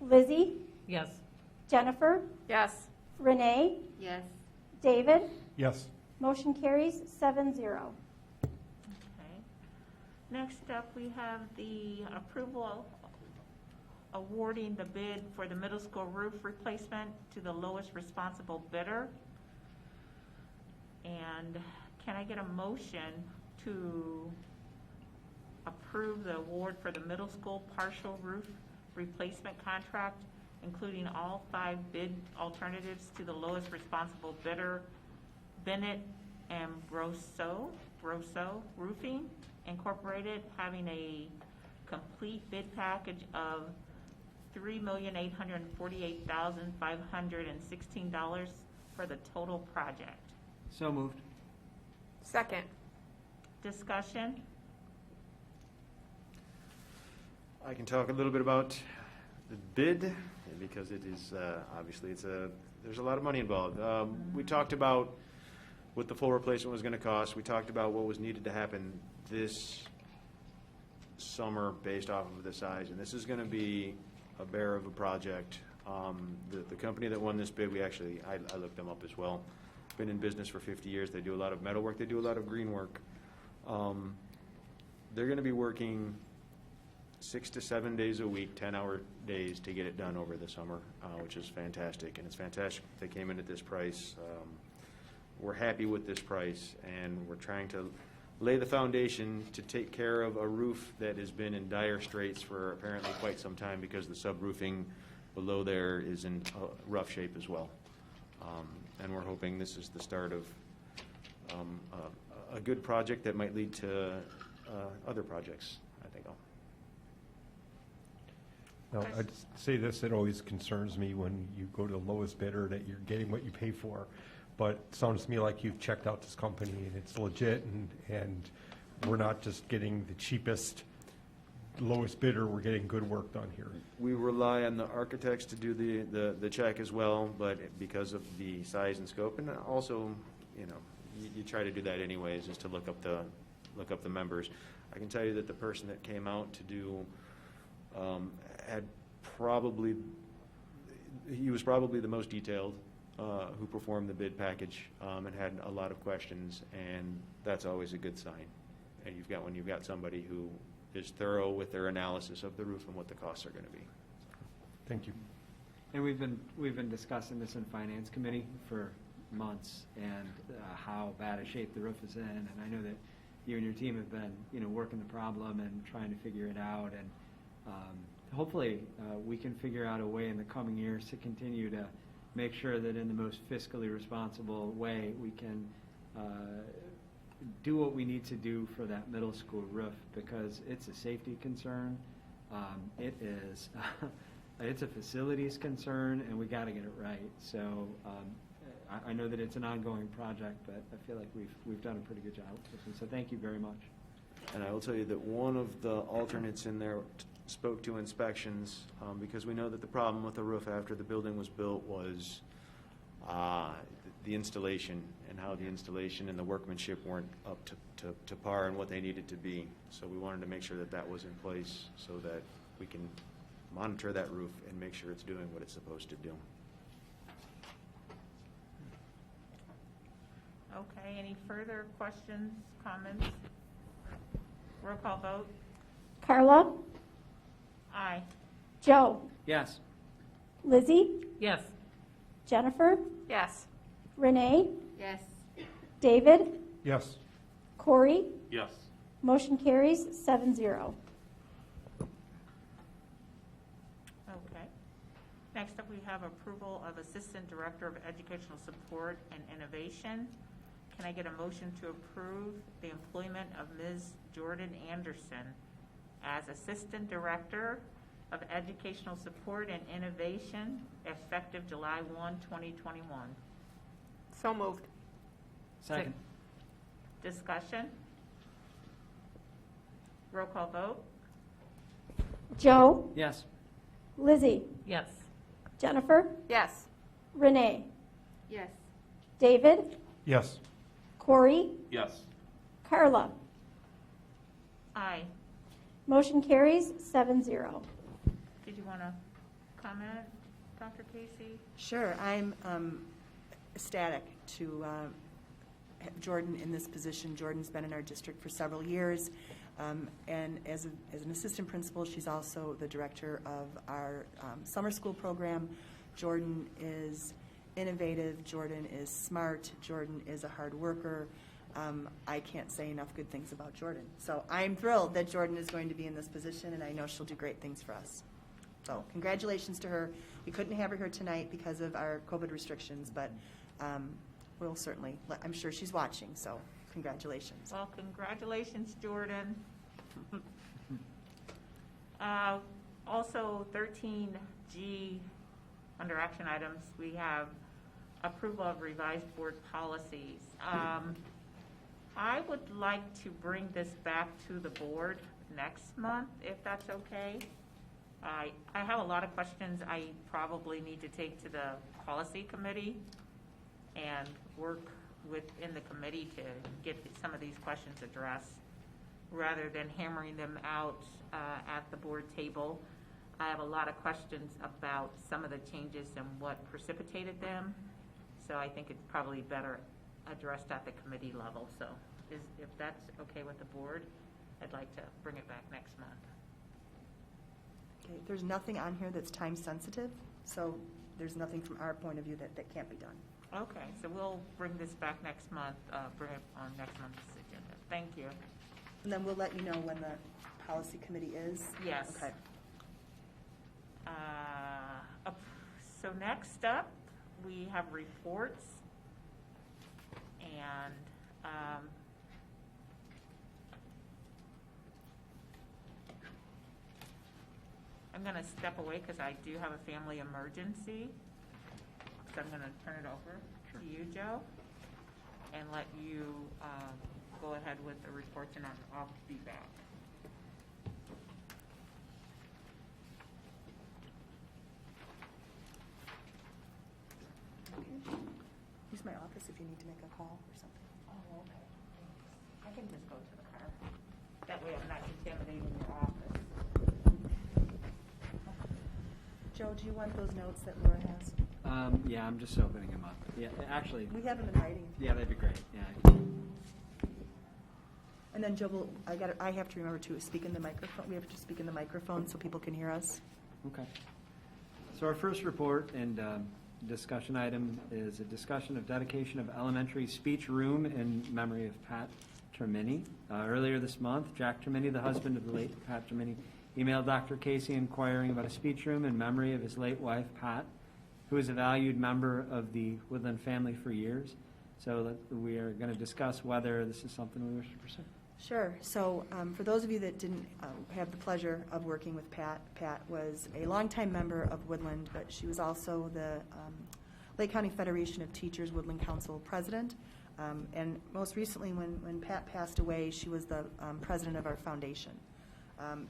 Lizzie, Yes. Jennifer, Yes. Renee, Yes. David. Yes. Motion carries 7-0. Okay. Next up, we have the approval awarding the bid for the middle school roof replacement to the lowest responsible bidder. And can I get a motion to approve the award for the middle school partial roof replacement contract, including all 5 bid alternatives to the lowest responsible bidder, Bennett and Grosso Roofing Incorporated, having a complete bid package of $3,848,516 for the total project. So moved. Second. Discussion? I can talk a little bit about the bid, because it is, obviously, there's a lot of money involved. We talked about what the full replacement was going to cost. We talked about what was needed to happen this summer based off of the size, and this is going to be a bear of a project. The company that won this bid, I looked them up as well. Been in business for 50 years. They do a lot of metal work. They do a lot of green work. They're going to be working 6 to 7 days a week, 10-hour days to get it done over the summer, which is fantastic. And it's fantastic they came in at this price. We're happy with this price, and we're trying to lay the foundation to take care of a roof that has been in dire straits for apparently quite some time because the subroofing below there is in rough shape as well. And we're hoping this is the start of a good project that might lead to other projects, I think. Now, I'd say this, it always concerns me when you go to the lowest bidder that you're getting what you pay for. But it sounds to me like you've checked out this company and it's legit, and we're not just getting the cheapest, lowest bidder, we're getting good work done here. We rely on the architects to do the check as well, but because of the size and scope, and also, you try to do that anyways, is to look up the members. I can tell you that the person that came out to do he was probably the most detailed who performed the bid package and had a lot of questions, and that's always a good sign. And when you've got somebody who is thorough with their analysis of the roof and what the costs are going to be. Thank you. And we've been discussing this in Finance Committee for months, and how bad a shape the roof is in. And I know that you and your team have been, working the problem and trying to figure it out. And hopefully, we can figure out a way in the coming years to continue to make sure that in the most fiscally responsible way we can do what we need to do for that middle school roof, because it's a safety concern. It is, it's a facilities concern, and we got to get it right. So I know that it's an ongoing project, but I feel like we've done a pretty good job with this one. So thank you very much. And I will tell you that one of the alternates in there spoke to inspections, because we know that the problem with the roof after the building was built was the installation, and how the installation and the workmanship weren't up to par and what they needed to be. So we wanted to make sure that that was in place so that we can monitor that roof and make sure it's doing what it's supposed to do. Okay, any further questions, comments? Roll call vote. Carla, Aye. Joe, Yes. Lizzie, Yes. Jennifer, Yes. Renee, Yes. David, Yes. Corey. Yes. Motion carries 7-0. Okay. Next up, we have approval of Assistant Director of Educational Support and Innovation. Can I get a motion to approve the employment of Ms. Jordan Anderson as Assistant Director of Educational Support and Innovation, effective July 1, 2021? So moved. Second. Discussion? Roll call vote. Joe, Yes. Lizzie, Yes. Jennifer, Yes. Renee, Yes. David, Yes. Corey, Yes. Carla. Aye. Motion carries 7-0. Did you want to comment, Dr. Casey? Sure, I'm ecstatic to have Jordan in this position. Jordan's been in our district for several years, and as an assistant principal, she's also the director of our summer school program. Jordan is innovative, Jordan is smart, Jordan is a hard worker. I can't say enough good things about Jordan. So I'm thrilled that Jordan is going to be in this position, and I know she'll do great things for us. So congratulations to her. We couldn't have her here tonight because of our COVID restrictions, but we'll certainly, I'm sure she's watching, so congratulations. Well, congratulations, Jordan. Also, 13G, under action items, we have approval of revised board policies. I would like to bring this back to the board next month, if that's okay. I have a lot of questions I probably need to take to the policy committee and work within the committee to get some of these questions addressed, rather than hammering them out at the board table. I have a lot of questions about some of the changes and what precipitated them, so I think it's probably better addressed at the committee level. So if that's okay with the board, I'd like to bring it back next month. Okay, there's nothing on here that's time sensitive, so there's nothing from our point of view that can't be done. Okay, so we'll bring this back next month, bring it on next month's agenda. Thank you. And then we'll let you know when the policy committee is? Yes. Okay. So next up, we have reports, and I'm going to step away because I do have a family emergency. So I'm going to turn it over to you, Joe, and let you go ahead with the reports, and I'll be back. Use my office if you need to make a call or something. Oh, okay. I can just go to the car. That way I'm not contaminating your office. Joe, do you want those notes that Laura has? Yeah, I'm just opening them up. Yeah, actually. We have them in writing. Yeah, that'd be great. Yeah. And then Joe, I have to remember to speak in the microphone. We have to speak in the microphone so people can hear us. Okay. So our first report and discussion item is a discussion of dedication of elementary speech room in memory of Pat Termini. Earlier this month, Jack Termini, the husband of the late Pat Termini, emailed Dr. Casey inquiring about a speech room in memory of his late wife, Pat, who is a valued member of the Woodland family for years. So we are going to discuss whether this is something we wish to pursue. Sure. So for those of you that didn't have the pleasure of working with Pat, Pat was a longtime member of Woodland, but she was also the Lake County Federation of Teachers Woodland Council president. And most recently, when Pat passed away, she was the president of our foundation.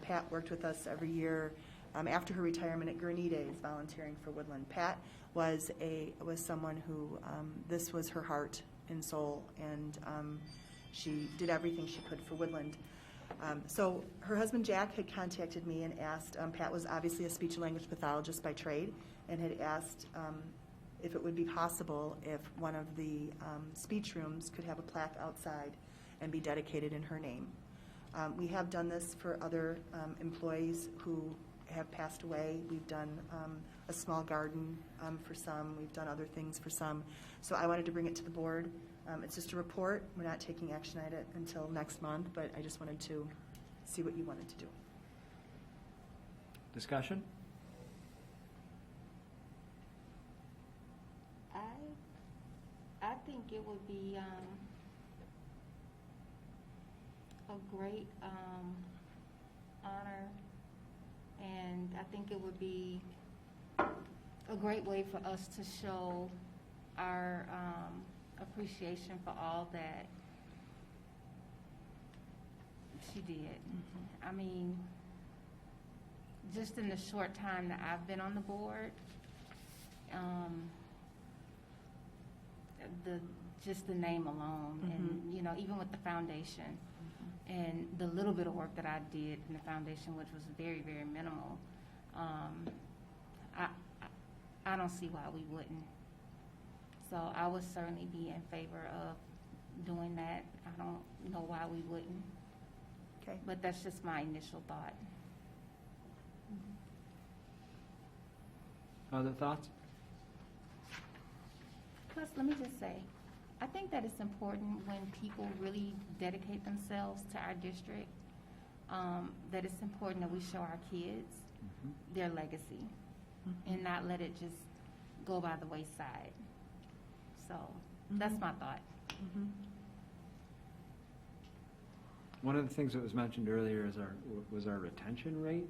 Pat worked with us every year after her retirement at Gurney Days, volunteering for Woodland. Pat was someone who this was her heart and soul, and she did everything she could for Woodland. So her husband Jack had contacted me and asked, Pat was obviously a speech and language pathologist by trade, and had asked if it would be possible if one of the speech rooms could have a plaque outside and be dedicated in her name. We have done this for other employees who have passed away. We've done a small garden for some. We've done other things for some. So I wanted to bring it to the board. It's just a report. We're not taking action on it until next month, but I just wanted to see what you wanted to do. Discussion? I think it would be a great honor, and I think it would be a great way for us to show our appreciation for all that she did. Mm-hmm. I mean, just in the short time that I've been on the board, just the name alone, Mm-hmm. and even with the foundation, and the little bit of work that I did in the foundation, which was very, very minimal, I don't see why we wouldn't. So I would certainly be in favor of doing that. I don't know why we wouldn't. Okay. But that's just my initial thought. Other thoughts? Plus, let me just say, I think that it's important when people really dedicate themselves to our district, that it's important that we show our kids their legacy and not let it just go by the wayside. So that's my thought. One of the things that was mentioned earlier was our retention rate,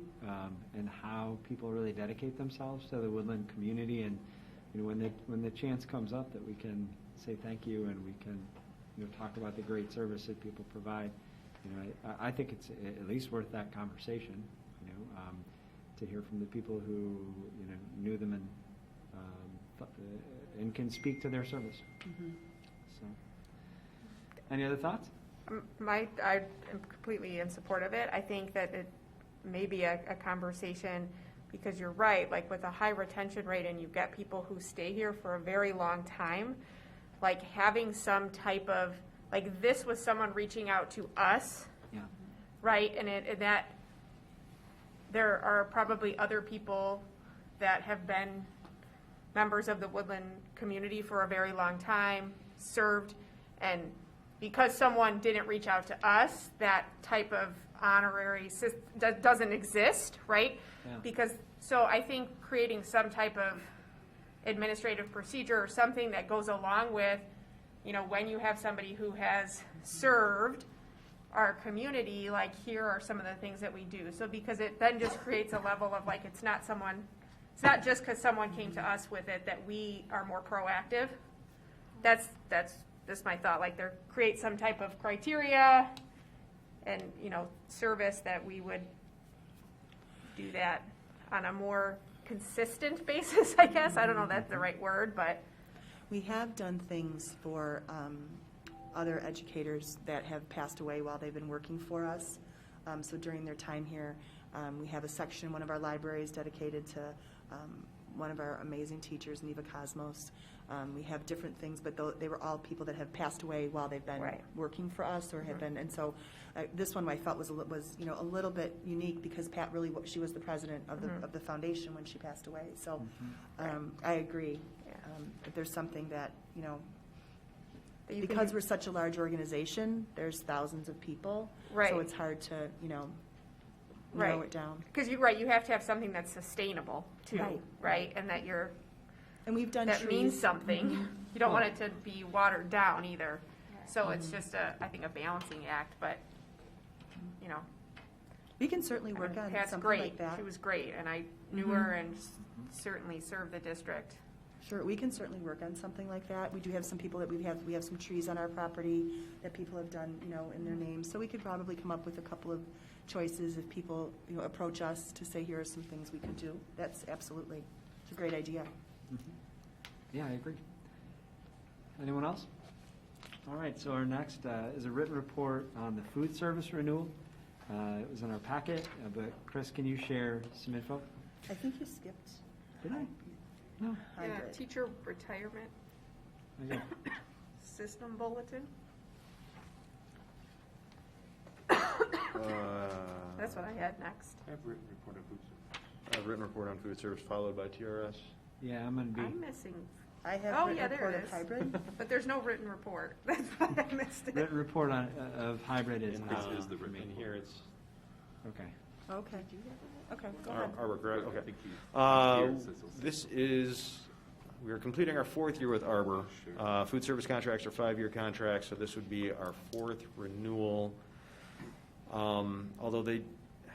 and how people really dedicate themselves to the Woodland community, and when the chance comes up that we can say thank you, and we can talk about the great service that people provide. I think it's at least worth that conversation. To hear from the people who knew them and can speak to their service. So Any other thoughts? I am completely in support of it. I think that it may be a conversation, because you're right, like with a high retention rate and you get people who stay here for a very long time, like having some type of, like this was someone reaching out to us, Yeah. right? And that there are probably other people that have been members of the Woodland community for a very long time, served, and because someone didn't reach out to us, that type of honorary doesn't exist, right? Yeah. Because, so I think creating some type of administrative procedure or something that goes along with, you know, when you have somebody who has served our community, like here are some of the things that we do. So because it then just creates a level of like, it's not just because someone came to us with it that we are more proactive. That's just my thought, like there create some type of criteria and, you know, service that we would do that on a more consistent basis, I guess. I don't know if that's the right word, but. We have done things for other educators that have passed away while they've been working for us. So during their time here, we have a section in one of our libraries dedicated to one of our amazing teachers, Neva Cosmos. We have different things, but they were all people that have passed away while they've been working for us or have been. And so this one I felt was you know, a little bit unique because Pat really, she was the president of the foundation when she passed away. So I agree. If there's something that, you know, because we're such a large organization, there's thousands of people. Right. So it's hard to, you know, narrow it down. Because you're right, you have to have something that's sustainable too, right? And that you're, and we've done that trees. Means something. You don't want it to be watered down either. So it's just I think a balancing act, but, you know. We can certainly work on Pat's something great. like that. She was great, and I knew her and certainly served the district. Sure, we can certainly work on something like that. We do have some people that we have some trees on our property that people have done, you know, in their names. So we could probably come up with a couple of choices if people, you know, approach us to say, here are some things we could do. That's absolutely, it's a great idea. Yeah, I agree. Anyone else? All right, so our next is a written report on the food service renewal. It was in our packet, but Chris, can you share some info? I think you skipped. Did I? No. Yeah, teacher retirement Okay. system bulletin. That's what I had next. I have written report on food service. I have written report on food service followed by TRS. Yeah, I'm going to be. I'm missing. I have Oh, written yeah, there report it of is. hybrid. But there's no written report. That's why I missed it. Written report on, of hybrid is. In here it's. Okay. Okay. Okay, go Our ahead. work, right? Okay. This is, we are completing our fourth year with Arbor. Food service contracts are 5-year contracts, so this would be our fourth renewal. Although they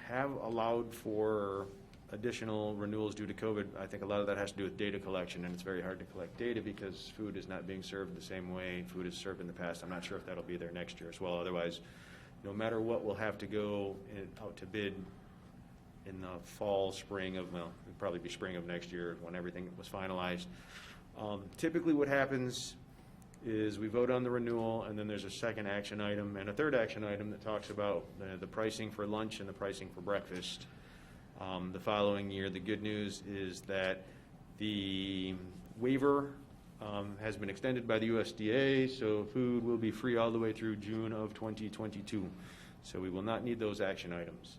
have allowed for additional renewals due to COVID, I think a lot of that has to do with data collection, and it's very hard to collect data because food is not being served the same way food is served in the past. I'm not sure if that'll be there next year as well. Otherwise, no matter what, we'll have to go out to bid in the fall, spring of, well, it'd probably be spring of next year when everything was finalized. Typically what happens is we vote on the renewal, and then there's a second action item and a third action item that talks about the pricing for lunch and the pricing for breakfast. The following year, the good news is that the waiver has been extended by the USDA, so food will be free all the way through June of 2022. So we will not need those action items.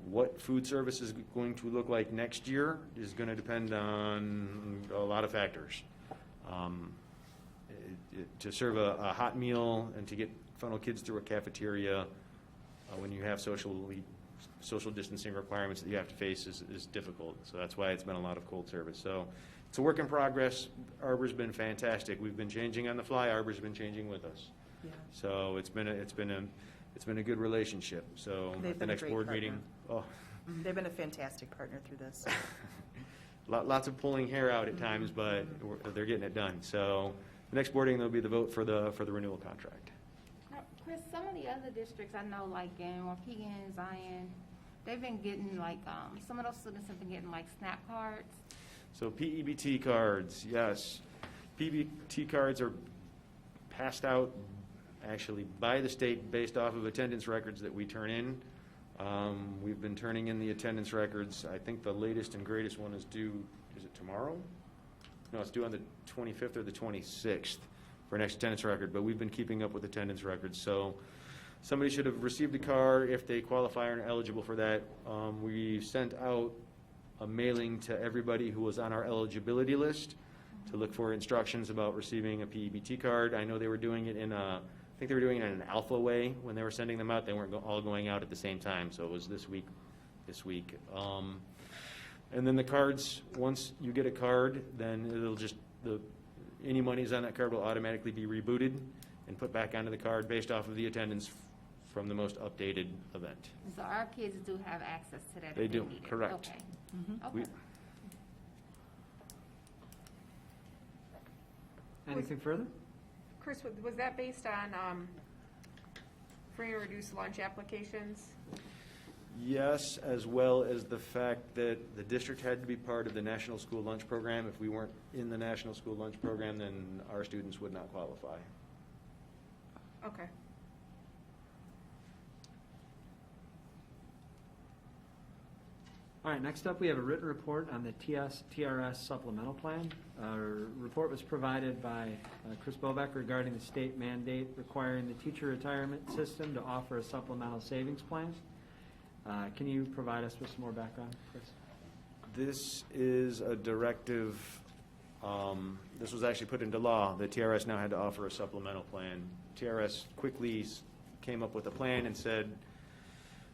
What food service is going to look like next year is going to depend on a lot of factors. To serve a hot meal and to funnel kids through a cafeteria when you have social distancing requirements that you have to face is difficult. So that's why it's been a lot of cold service. So it's a work in progress. Arbor's been fantastic. We've been changing on the fly. Arbor's been changing with us. Yeah. So it's been a good relationship. So They've at the been a next great board partner. meeting, They've been a fantastic partner through this. lots of pulling hair out at times, but they're getting it done. So the next boarding, there'll be the vote for the renewal contract. Now, Chris, some of the other districts I know, like in Waukegan, Zion, they've been getting like, some of those students have been getting like SNAP cards. So PEBT cards, yes. PEBT cards are passed out actually by the state based off of attendance records that we turn in. We've been turning in the attendance records. I think the latest and greatest one is due, is it tomorrow? No, it's due on the 25th or the 26th for next attendance record, but we've been keeping up with attendance records. So somebody should have received a card if they qualify and are eligible for that. We sent out a mailing to everybody who was on our eligibility list to look for instructions about receiving a PEBT card. I know they were doing it in a, I think they were doing it in an alpha way when they were sending them out. They weren't all going out at the same time, so it was this week. And then the cards, once you get a card, then it'll just, any monies on that card will automatically be rebooted and put back onto the card based off of the attendance from the most updated event. So our kids do have access to that? They if do, need it. correct. Okay. We- Okay. Anything further? Chris, was that based on free or reduced lunch applications? Yes, as well as the fact that the district had to be part of the National School Lunch Program. If we weren't in the National School Lunch Program, then our students would not qualify. Okay. All right, next up, we have a written report on the TRS supplemental plan. Our report was provided by Chris Bobeck regarding the state mandate requiring the teacher retirement system to offer a supplemental savings plan. Can you provide us with some more background, Chris? This is a directive, this was actually put into law. The TRS now had to offer a supplemental plan. TRS quickly came up with a plan and said,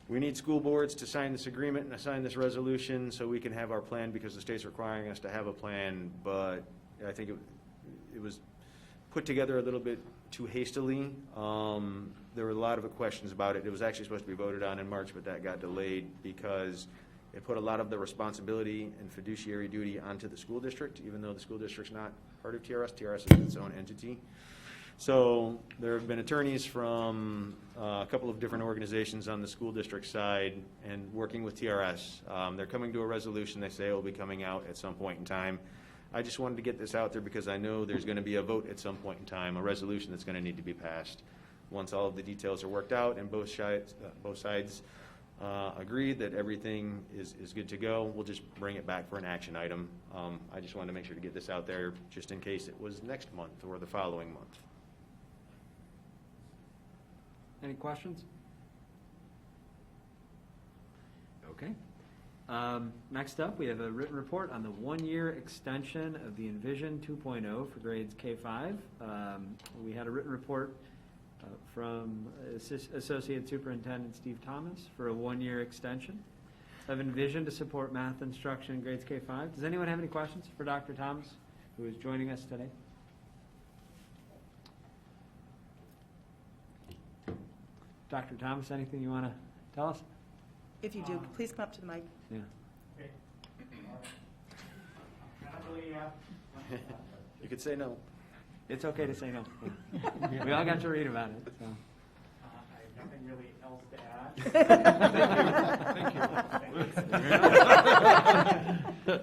we need school boards to sign this agreement and sign this resolution so we can have our plan because the state's requiring us to have a plan. But I think it was put together a little bit too hastily. There were a lot of questions about it. It was actually supposed to be voted on in March, but that got delayed because it put a lot of the responsibility and fiduciary duty onto the school district, even though the school district's not part of TRS. TRS is its own entity. So there have been attorneys from a couple of different organizations on the school district side and working with TRS. They're coming to a resolution. They say it will be coming out at some point in time. I just wanted to get this out there because I know there's going to be a vote at some point in time, a resolution that's going to need to be passed. Once all of the details are worked out and both sides agree that everything is good to go, we'll just bring it back for an action item. I just wanted to make sure to get this out there just in case it was next month or the following month. Any questions? Okay. Next up, we have a written report on the one-year extension of the Envision 2.0 for grades K-5. We had a written report from Associate Superintendent Steve Thomas for a one-year extension of Envision to support math instruction in grades K-5. Does anyone have any questions for Dr. Thomas, who is joining us today? Dr. Thomas, anything you want to tell us? If you do, please come up to the mic. Yeah. You could say no. It's okay to say no. We all got to read about it. So. I have nothing really else to add. Thank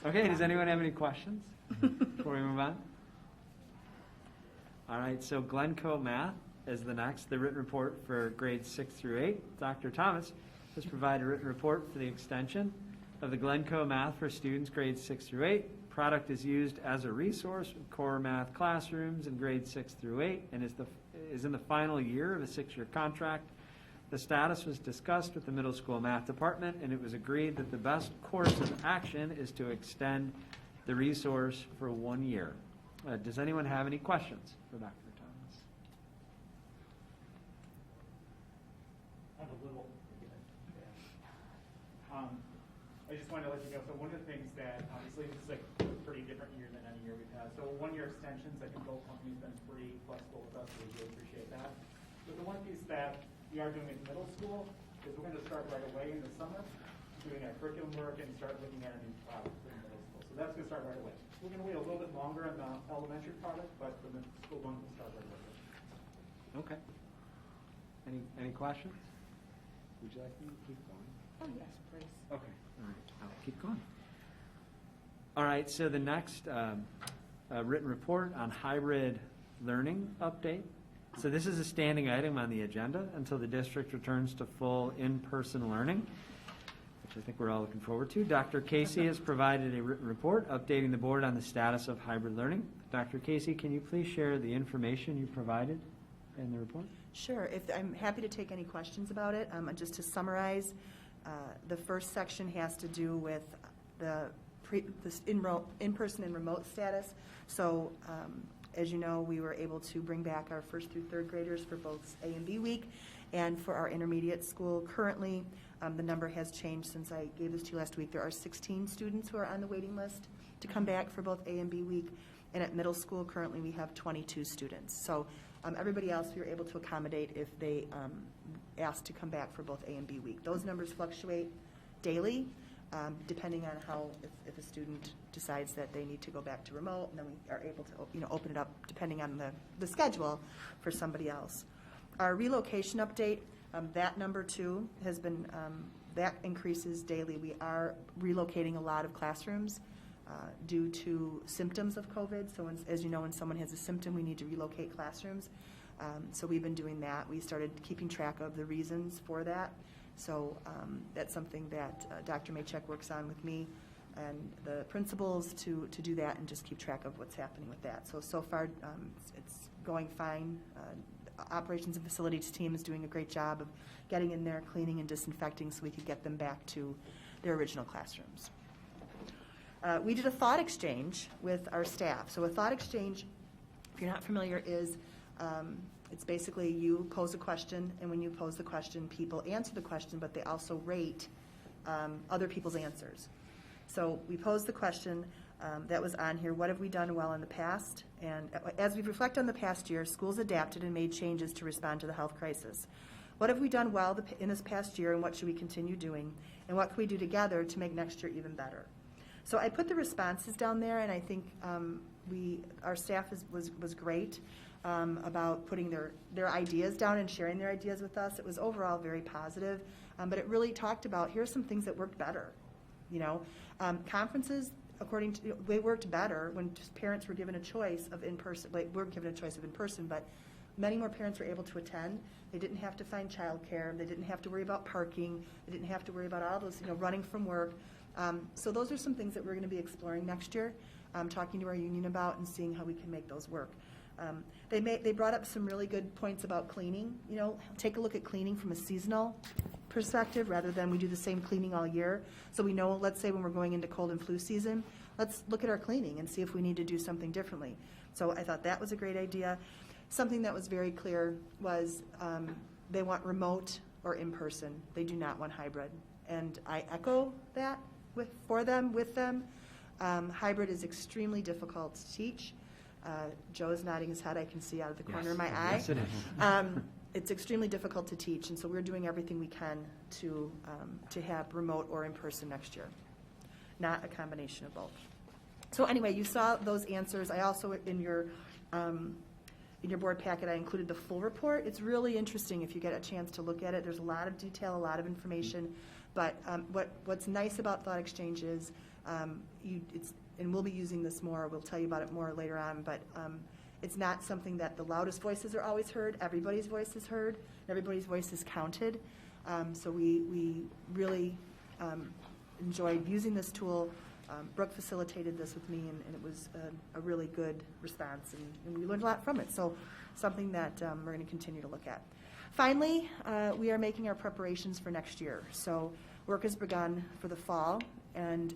you. Okay, does anyone have any questions before we move on? All right, so Glencoe Math is the next, the written report for grades 6 through 8. Dr. Thomas has provided a written report for the extension of the Glencoe Math for students grades 6 through 8. Product is used as a resource with core math classrooms in grades 6 through 8 and is in the final year of a 6-year contract. The status was discussed with the middle school math department, and it was agreed that the best course of action is to extend the resource for 1 year. Does anyone have any questions for Dr. Thomas? I have a little. I just wanted to let you know, so one of the things that, obviously, this is like a pretty different year than any year we've had. So 1-year extensions, I think both companies have been pretty flexible with us, so we really appreciate that. But the one piece that we are doing in middle school is we're going to start right away in the summer, doing our curriculum work and start looking at a new product for middle school. So that's going to start right away. We're going to wait a little bit longer on the elementary product, but the middle school one will start right away. Okay. Any questions? Would you like me to keep going? Oh, yes, please. Okay. All right. I'll keep going. All right. So the next written report on hybrid learning update. So this is a standing item on the agenda until the district returns to full in-person learning, which I think we're all looking forward to. Dr. Casey has provided a written report updating the board on the status of hybrid learning. Dr. Casey, can you please share the information you provided in the report? Sure. I'm happy to take any questions about it. Just to summarize, the first section has to do with this in-person and remote status. So, as you know, we were able to bring back our first through third graders for both A and B week, and for our intermediate school. Currently, the number has changed since I gave this to you last week. There are 16 students who are on the waiting list to come back for both A and B week, and at middle school, currently we have 22 students. So everybody else we were able to accommodate if they asked to come back for both A and B week. Those numbers fluctuate daily, depending on how, if a student decides that they need to go back to remote, and then we are able to open it up depending on the schedule for somebody else. Our relocation update, that number too has been, that increases daily. We are relocating a lot of classrooms due to symptoms of COVID. So as you know, when someone has a symptom, we need to relocate classrooms. So we've been doing that. We started keeping track of the reasons for that. So that's something that Dr. Maychek works on with me and the principals to do that and just keep track of what's happening with that. So far, it's going fine. Operations and facilities team is doing a great job of getting in there, cleaning and disinfecting so we could get them back to their original classrooms. We did a thought exchange with our staff. So a thought exchange, if you're not familiar, is it's basically you pose a question, and when you pose the question, people answer the question, but they also rate other people's answers. So we posed the question that was on here, what have we done well in the past? And as we reflect on the past year, schools adapted and made changes to respond to the health crisis. What have we done well in this past year, and what should we continue doing? And what can we do together to make next year even better? So I put the responses down there, and I think our staff was great about putting their ideas down and sharing their ideas with us. It was overall very positive, but it really talked about here are some things that worked better. Conferences, according to, they worked better when parents were given a choice of in-person. Like, weren't given a choice of in-person, but many more parents were able to attend. They didn't have to find childcare. They didn't have to worry about parking. They didn't have to worry about all those, running from work. So those are some things that we're going to be exploring next year, talking to our union about and seeing how we can make those work. They brought up some really good points about cleaning. Take a look at cleaning from a seasonal perspective rather than we do the same cleaning all year. So we know, let's say when we're going into cold and flu season, let's look at our cleaning and see if we need to do something differently. So I thought that was a great idea. Something that was very clear was they want remote or in-person. They do not want hybrid. And I echo that with them. Hybrid is extremely difficult to teach. Joe is nodding his head, I can see out of the corner of my eye. Yes, it is. It's extremely difficult to teach, and so we're doing everything we can to have remote or in-person next year, not a combination of both. So anyway, you saw those answers. I also, in your board packet, I included the full report. It's really interesting if you get a chance to look at it. There's a lot of detail, a lot of information, but what's nice about Thought Exchange is and we'll be using this more, we'll tell you about it more later on, but it's not something that the loudest voices are always heard. Everybody's voice is heard. Everybody's voice is counted. So we really enjoyed using this tool. Brooke facilitated this with me, and it was a really good response, and we learned a lot from it. So something that we're going to continue to look at. Finally, we are making our preparations for next year. So work has begun for the fall, and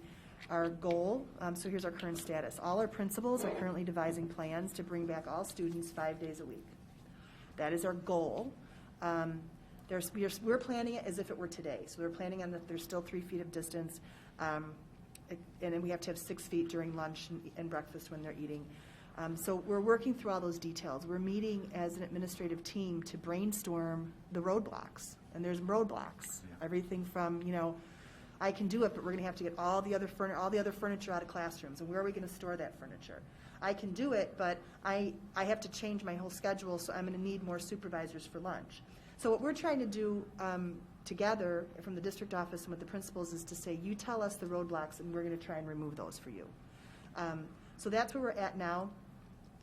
our goal, so here's our current status. All our principals are currently devising plans to bring back all students 5 days a week. That is our goal. We're planning it as if it were today. So we're planning on that there's still 3 feet of distance, and then we have to have 6 feet during lunch and breakfast when they're eating. So we're working through all those details. We're meeting as an administrative team to brainstorm the roadblocks, and there's roadblocks. Everything from, I can do it, but we're going to have to get all the other furniture out of classrooms, and where are we going to store that furniture? I can do it, but I have to change my whole schedule, so I'm going to need more supervisors for lunch. So what we're trying to do together from the district office and with the principals is to say, you tell us the roadblocks, and we're going to try and remove those for you. So that's where we're at now.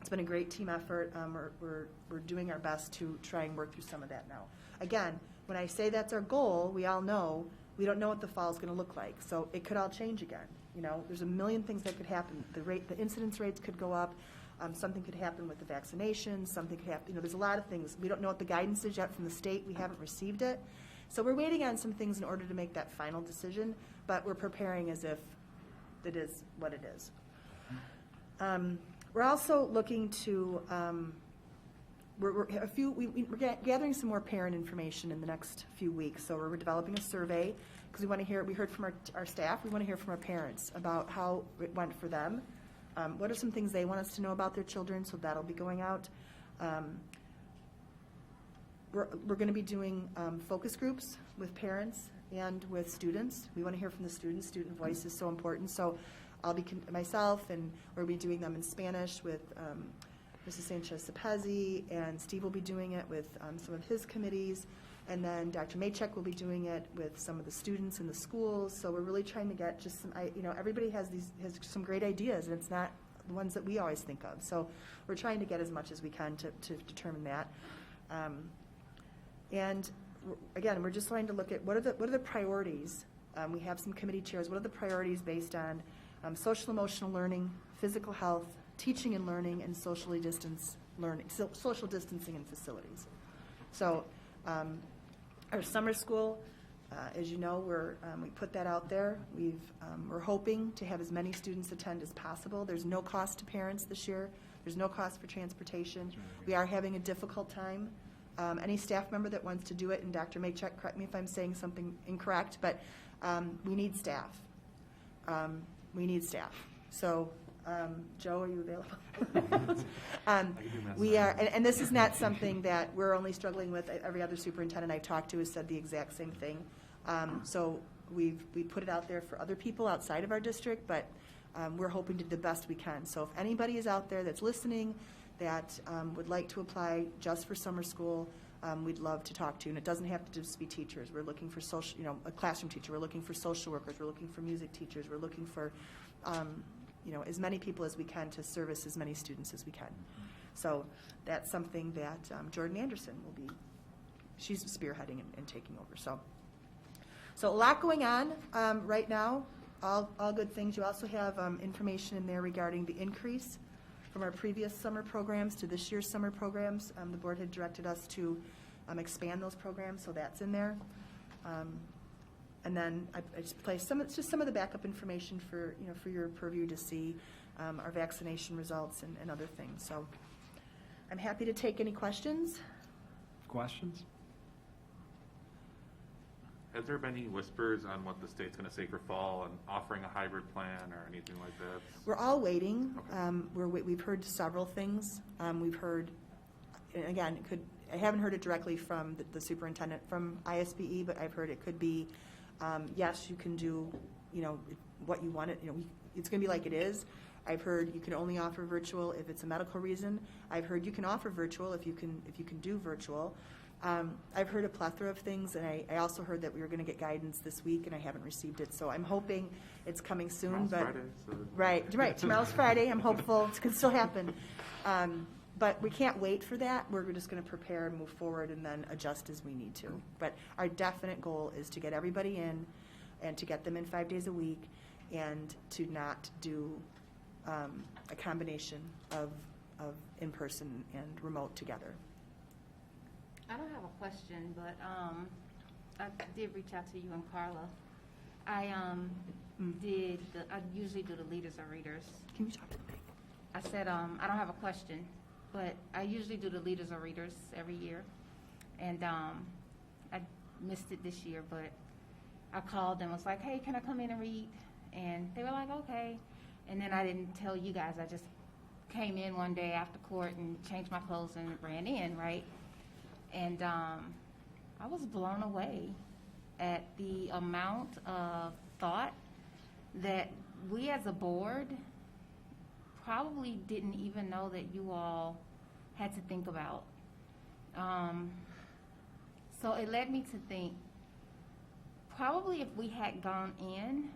It's been a great team effort. We're doing our best to try and work through some of that now. Again, when I say that's our goal, we all know, we don't know what the fall is going to look like. So it could all change again. You know, there's a million things that could happen. The incidence rates could go up. Something could happen with the vaccinations. Something could happen. You know, there's a lot of things. We don't know what the guidance is yet from the state. We haven't received it. So we're waiting on some things in order to make that final decision, but we're preparing as if it is what it is. We're also looking to, we're gathering some more parent information in the next few weeks. So we're developing a survey because we want to hear, we heard from our staff, we want to hear from our parents about how it went for them. What are some things they want us to know about their children? So that'll be going out. We're going to be doing focus groups with parents and with students. We want to hear from the students. Student voice is so important. So I'll be myself, and we'll be doing them in Spanish with Mrs. Sanchez-Sapezi, and Steve will be doing it with some of his committees, and then Dr. Maychek will be doing it with some of the students in the schools. So we're really trying to get just some, everybody has some great ideas, and it's not the ones that we always think of. So we're trying to get as much as we can to determine that. And again, we're just trying to look at what are the priorities. We have some committee chairs. What are the priorities based on social emotional learning, physical health, teaching and learning, and social distancing in facilities. So our summer school, as you know, we put that out there. We're hoping to have as many students attend as possible. There's no cost to parents this year. There's no cost for transportation. We are having a difficult time. Any staff member that wants to do it, and Dr. Maychek, correct me if I'm saying something incorrect, but we need staff. We need staff. So, Joe, are you available? We are, and this is not something that we're only struggling with. Every other superintendent I've talked to has said the exact same thing. So we put it out there for other people outside of our district, but we're hoping to do the best we can. So if anybody is out there that's listening, that would like to apply just for summer school, we'd love to talk to you. And it doesn't have to just be teachers. We're looking for a classroom teacher. We're looking for social workers. We're looking for music teachers. We're looking for, as many people as we can to service as many students as we can. So that's something that Jordan Anderson will be, she's spearheading and taking over. So a lot going on right now, all good things. You also have information in there regarding the increase from our previous summer programs to this year's summer programs. The board had directed us to expand those programs, so that's in there. And then I just placed some of the backup information for your purview to see our vaccination results and other things. So I'm happy to take any questions. Questions? Has there been any whispers on what the state's going to say for fall and offering a hybrid plan or anything like that? We're all waiting. Okay. We've heard several things. We've heard, and again, I haven't heard it directly from the superintendent from ISBE, but I've heard it could be, yes, you can do, what you want it. It's going to be like it is. I've heard you can only offer virtual if it's a medical reason. I've heard you can offer virtual if you can do virtual. I've heard a plethora of things, and I also heard that we were going to get guidance this week, and I haven't received it. So I'm hoping it's coming soon. Tomorrow's But Friday, so. Right. Tomorrow's Friday. I'm hopeful it can still happen. But we can't wait for that. We're just going to prepare and move forward and then adjust as we need to. But our definite goal is to get everybody in and to get them in 5 days a week and to not do a combination of in-person and remote together. I don't have a question, but I did reach out to you and Carla. I usually do the leaders or readers. Can you talk to me? I said I don't have a question, but I usually do the leaders or readers every year, and I missed it this year. But I called and was like, "Hey, can I come in and read?" And they were like, "Okay." And then I didn't tell you guys. I just came in one day after court and changed my clothes and ran in, right? And I was blown away at the amount of thought that we as a board probably didn't even know that you all had to think about. So it led me to think, probably if we had gone in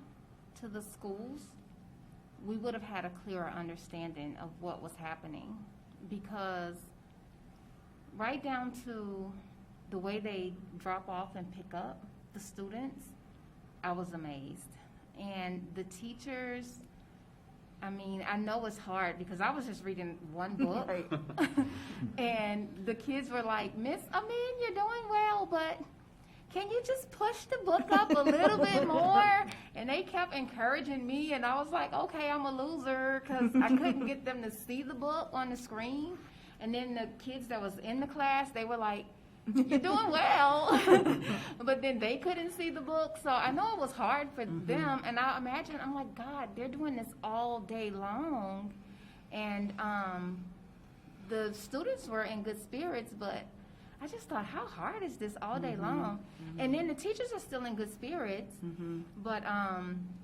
to the schools we would have had a clearer understanding of what was happening, because right down to the way they drop off and pick up the students, I was amazed. And the teachers, I mean, I know it's hard because I was just reading one book. Right. And the kids were like, Miss Amin, you're doing well, but can you just push the book up a little bit more? And they kept encouraging me, and I was like, okay, I'm a loser, because I couldn't get them to see the book on the screen. And then the kids that was in the class, they were like, you're doing well. But then they couldn't see the book. So I know it was hard for them. And I imagine, I'm like, God, they're doing this all day long. And the students were in good spirits, but I just thought, how hard is this all day long? And then the teachers are still in good spirits, but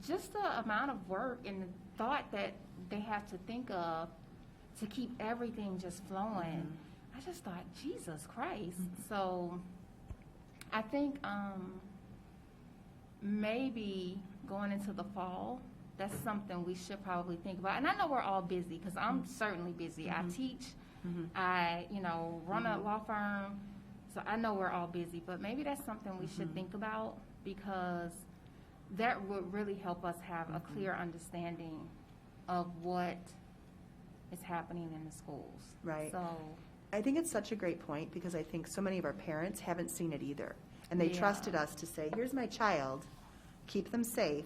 just the amount of work and the thought that they have to think of to keep everything just flowing. I just thought, Jesus Christ. So I think maybe going into the fall, that's something we should probably think about. And I know we're all busy, because I'm certainly busy. I teach, I, run a law firm, so I know we're all busy. But maybe that's something we should think about, because that would really help us have a clear understanding of what is happening in the schools. Right. So I think it's such a great point, because I think so many of our parents haven't seen it either. And they trusted us to say, here's my child, keep them safe.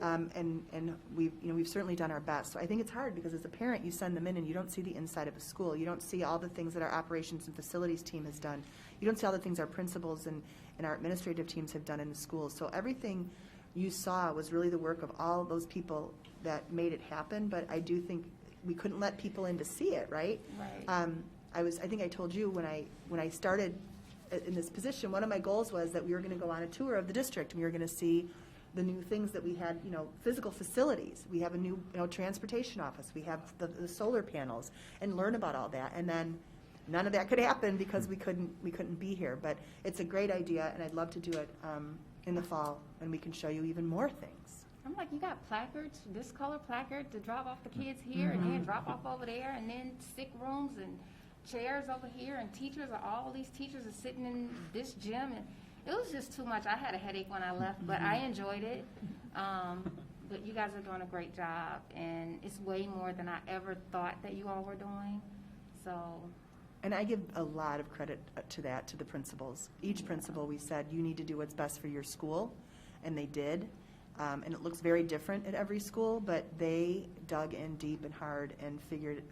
And we've certainly done our best. So I think it's hard, because as a parent, you send them in and you don't see the inside of a school. You don't see all the things that our operations and facilities team has done. You don't see all the things our principals and our administrative teams have done in the schools. So everything you saw was really the work of all those people that made it happen. But I do think we couldn't let people in to see it, right? Right. I think I told you when I started in this position, one of my goals was that we were going to go on a tour of the district, and we were going to see the new things that we had, physical facilities. We have a new, transportation office. We have the solar panels, and learn about all that. And then none of that could happen because we couldn't be here. But it's a great idea, and I'd love to do it in the fall, and we can show you even more things. I'm like, you got placards, this color placard to drop off the kids here, and then drop off over there, and then sick rooms and chairs over here, and all these teachers are sitting in this gym, and it was just too much. I had a headache when I left, but I enjoyed it. But you guys are doing a great job, and it's way more than I ever thought that you all were doing. So. And I give a lot of credit to the principals. Each principal, we said, you need to do what's best for your school, and they did. And it looks very different at every school, but they dug in deep and hard and figured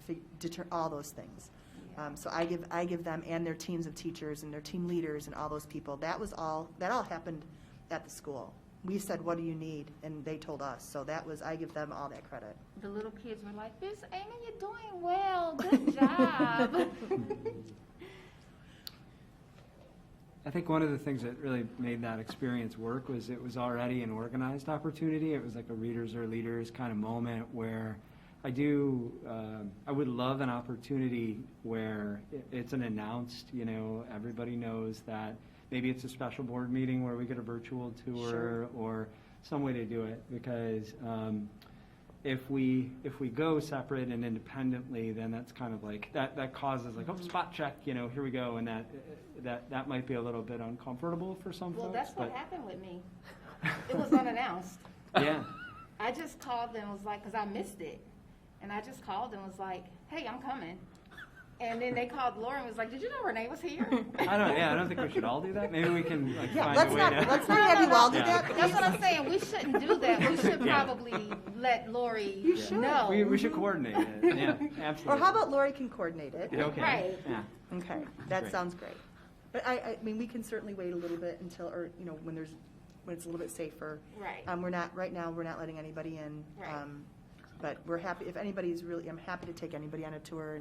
all those things. So I give them and their teams of teachers and their team leaders and all those people. That all happened at the school. We said, what do you need? And they told us. So I give them all that credit. The little kids were like, Miss Amy, you're doing well. Good job. I think one of the things that really made that experience work was it was already an organized opportunity. It was like a readers or leaders kind of moment where I would love an opportunity where it's an announced, everybody knows that maybe it's a special board meeting where we get a virtual tour or some way to do it, because if we go separate and independently, then that's kind of like that causes like, oh, spot check, here we go, and that might be a little bit uncomfortable for some folks. Well, that's what happened with me. It was unannounced. Yeah. I just called them, was like, because I missed it. And I just called and was like, hey, I'm coming. And then they called Laura and was like, did you know Renee was here? I don't think we should all do that. Maybe we can find let's a way not have you all do that. That's what I'm saying. We shouldn't do that. We should probably let Lori know. We should coordinate it. Yeah, absolutely. Or how about Lori can coordinate it? Okay. Right. Yeah. Okay, that Great. sounds great. But I mean, we can certainly wait a little bit until, or when it's a little bit safer. Right. Right now we're not letting anybody in. Right. But we're happy if anybody's I'm happy to take anybody on a tour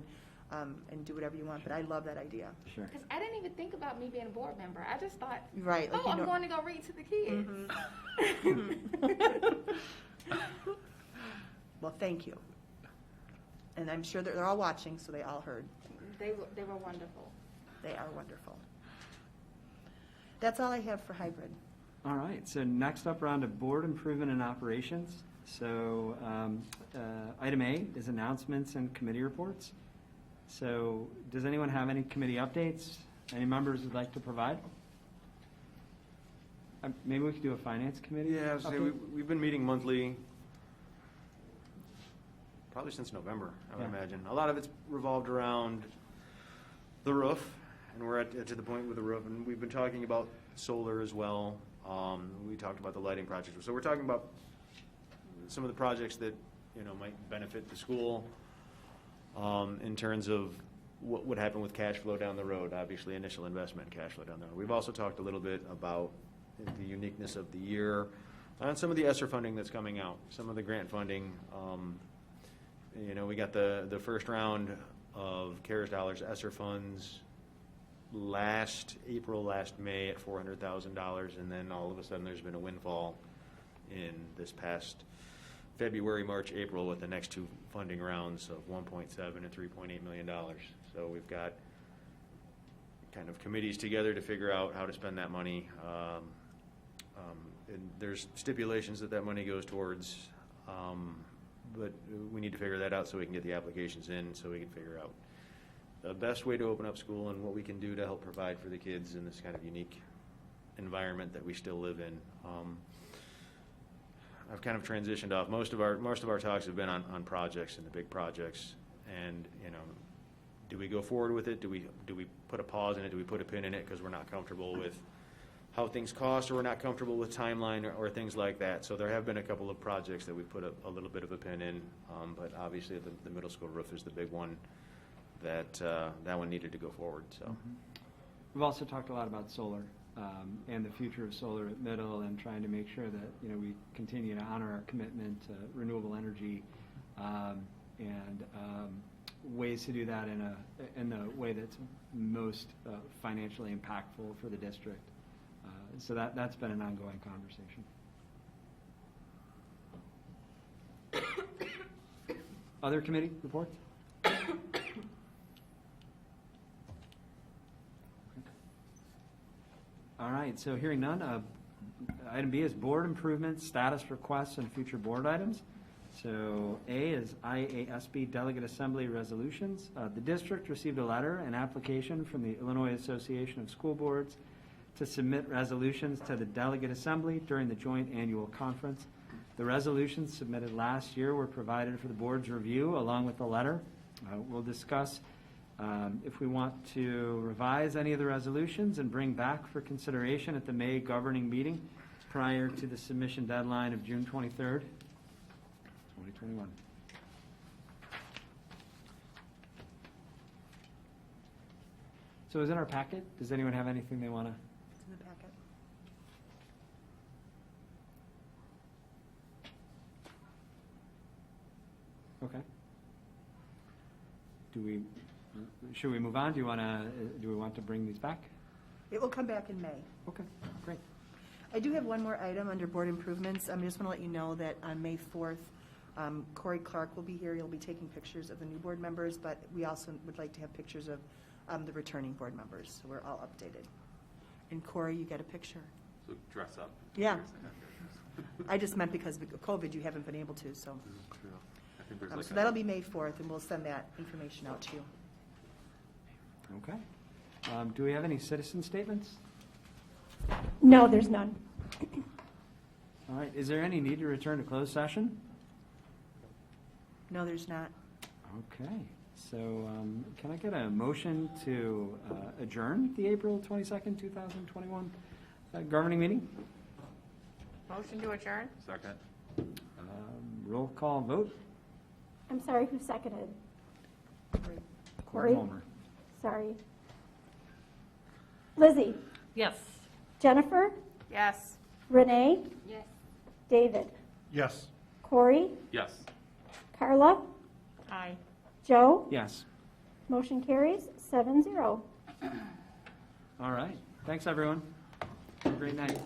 and do whatever you want. But I love that idea. Sure. Because I didn't even think about me being a board member. I just thought, Right. Like, I'm going to go read to the kids. Well, thank you. And I'm sure that they're all watching, so they all heard. They were wonderful. They are wonderful. That's all I have for hybrid. All right. So next up, we're on to board improvement and operations. So item A is announcements and committee reports. So does anyone have any committee updates? Any members would like to provide? Maybe we could do a finance committee Yeah, so update? we've been meeting monthly, probably since November, I would Yeah. imagine. A lot of it's revolved around the roof, and we're to the point with the roof, and we've been talking about solar as well. We talked about the lighting project. So we're talking about some of the projects that, might benefit the school in terms of what would happen with cash flow down the road, obviously initial investment and cash flow down the road. We've also talked a little bit about the uniqueness of the year and some of the ESSER funding that's coming out, some of the grant funding. We got the first round of CARES dollars, ESSER funds last May at $400,000, and then all of a sudden there's been a windfall in this past February, March, April with the next two funding rounds of $1.7 and $3.8 million. So we've got kind of committees together to figure out how to spend that money. And there's stipulations that money goes towards, but we need to figure that out so we can get the applications in, so we can figure out the best way to open up school and what we can do to help provide for the kids in this kind of unique environment that we still live in. I've kind of transitioned off. Most of our talks have been on projects and the big projects, and do we go forward with it? Do we put a pause in it? Do we put a pin in it because we're not comfortable with how things cost, or we're not comfortable with timeline, or things like that? So there have been a couple of projects that we've put a little bit of a pin in, but obviously the middle school roof is the big one that one needed to go forward. So We've also talked a lot about solar and the future of solar at Middle, and trying to make sure that we continue to honor our commitment to renewable energy, and ways to do that in the way that's most financially impactful for the district. So that's been an ongoing conversation. Other committee reports? All right, so hearing none, item B is board improvements, status requests, and future board items. So A is IASB Delegate Assembly resolutions. The district received a letter, an application from the Illinois Association of School Boards to submit resolutions to the Delegate Assembly during the joint annual conference. The resolutions submitted last year were provided for the board's review along with the letter. We'll discuss if we want to revise any of the resolutions and bring back for consideration at the May governing meeting prior to the submission deadline of June 23rd, 2021. So is in our packet? Does anyone have anything they want to? It's in the packet. Okay. Should we move on? Do we want to bring these back? It will come back in May. Okay, great. I do have one more item under board improvements. I just want to let you know that on May 4th, Corey Clark will be here. He'll be taking pictures of the new board members, but we also would like to have pictures of the returning board members, so we're all updated. And Corey, you got a picture? So dress up. Yeah. I just meant because of COVID, you haven't been able to, so. This is true. I think there's like So that'll be May 4th, and we'll send that information out to you. Okay. Do we have any citizen statements? No, there's none. All right. Is there any need to return to closed session? No, there's not. Okay. So can I get a motion to adjourn the April 22nd, 2021 governing meeting? Motion to adjourn? Second. Roll call vote. I'm sorry, who seconded? Corey? Homer. Sorry. Lizzie? Yes. Jennifer? Yes. Renee? Yes. David? Yes. Corey? Yes. Carla? Aye. Joe? Yes. Motion carries 7-0. All right. Thanks, everyone. Have a great night.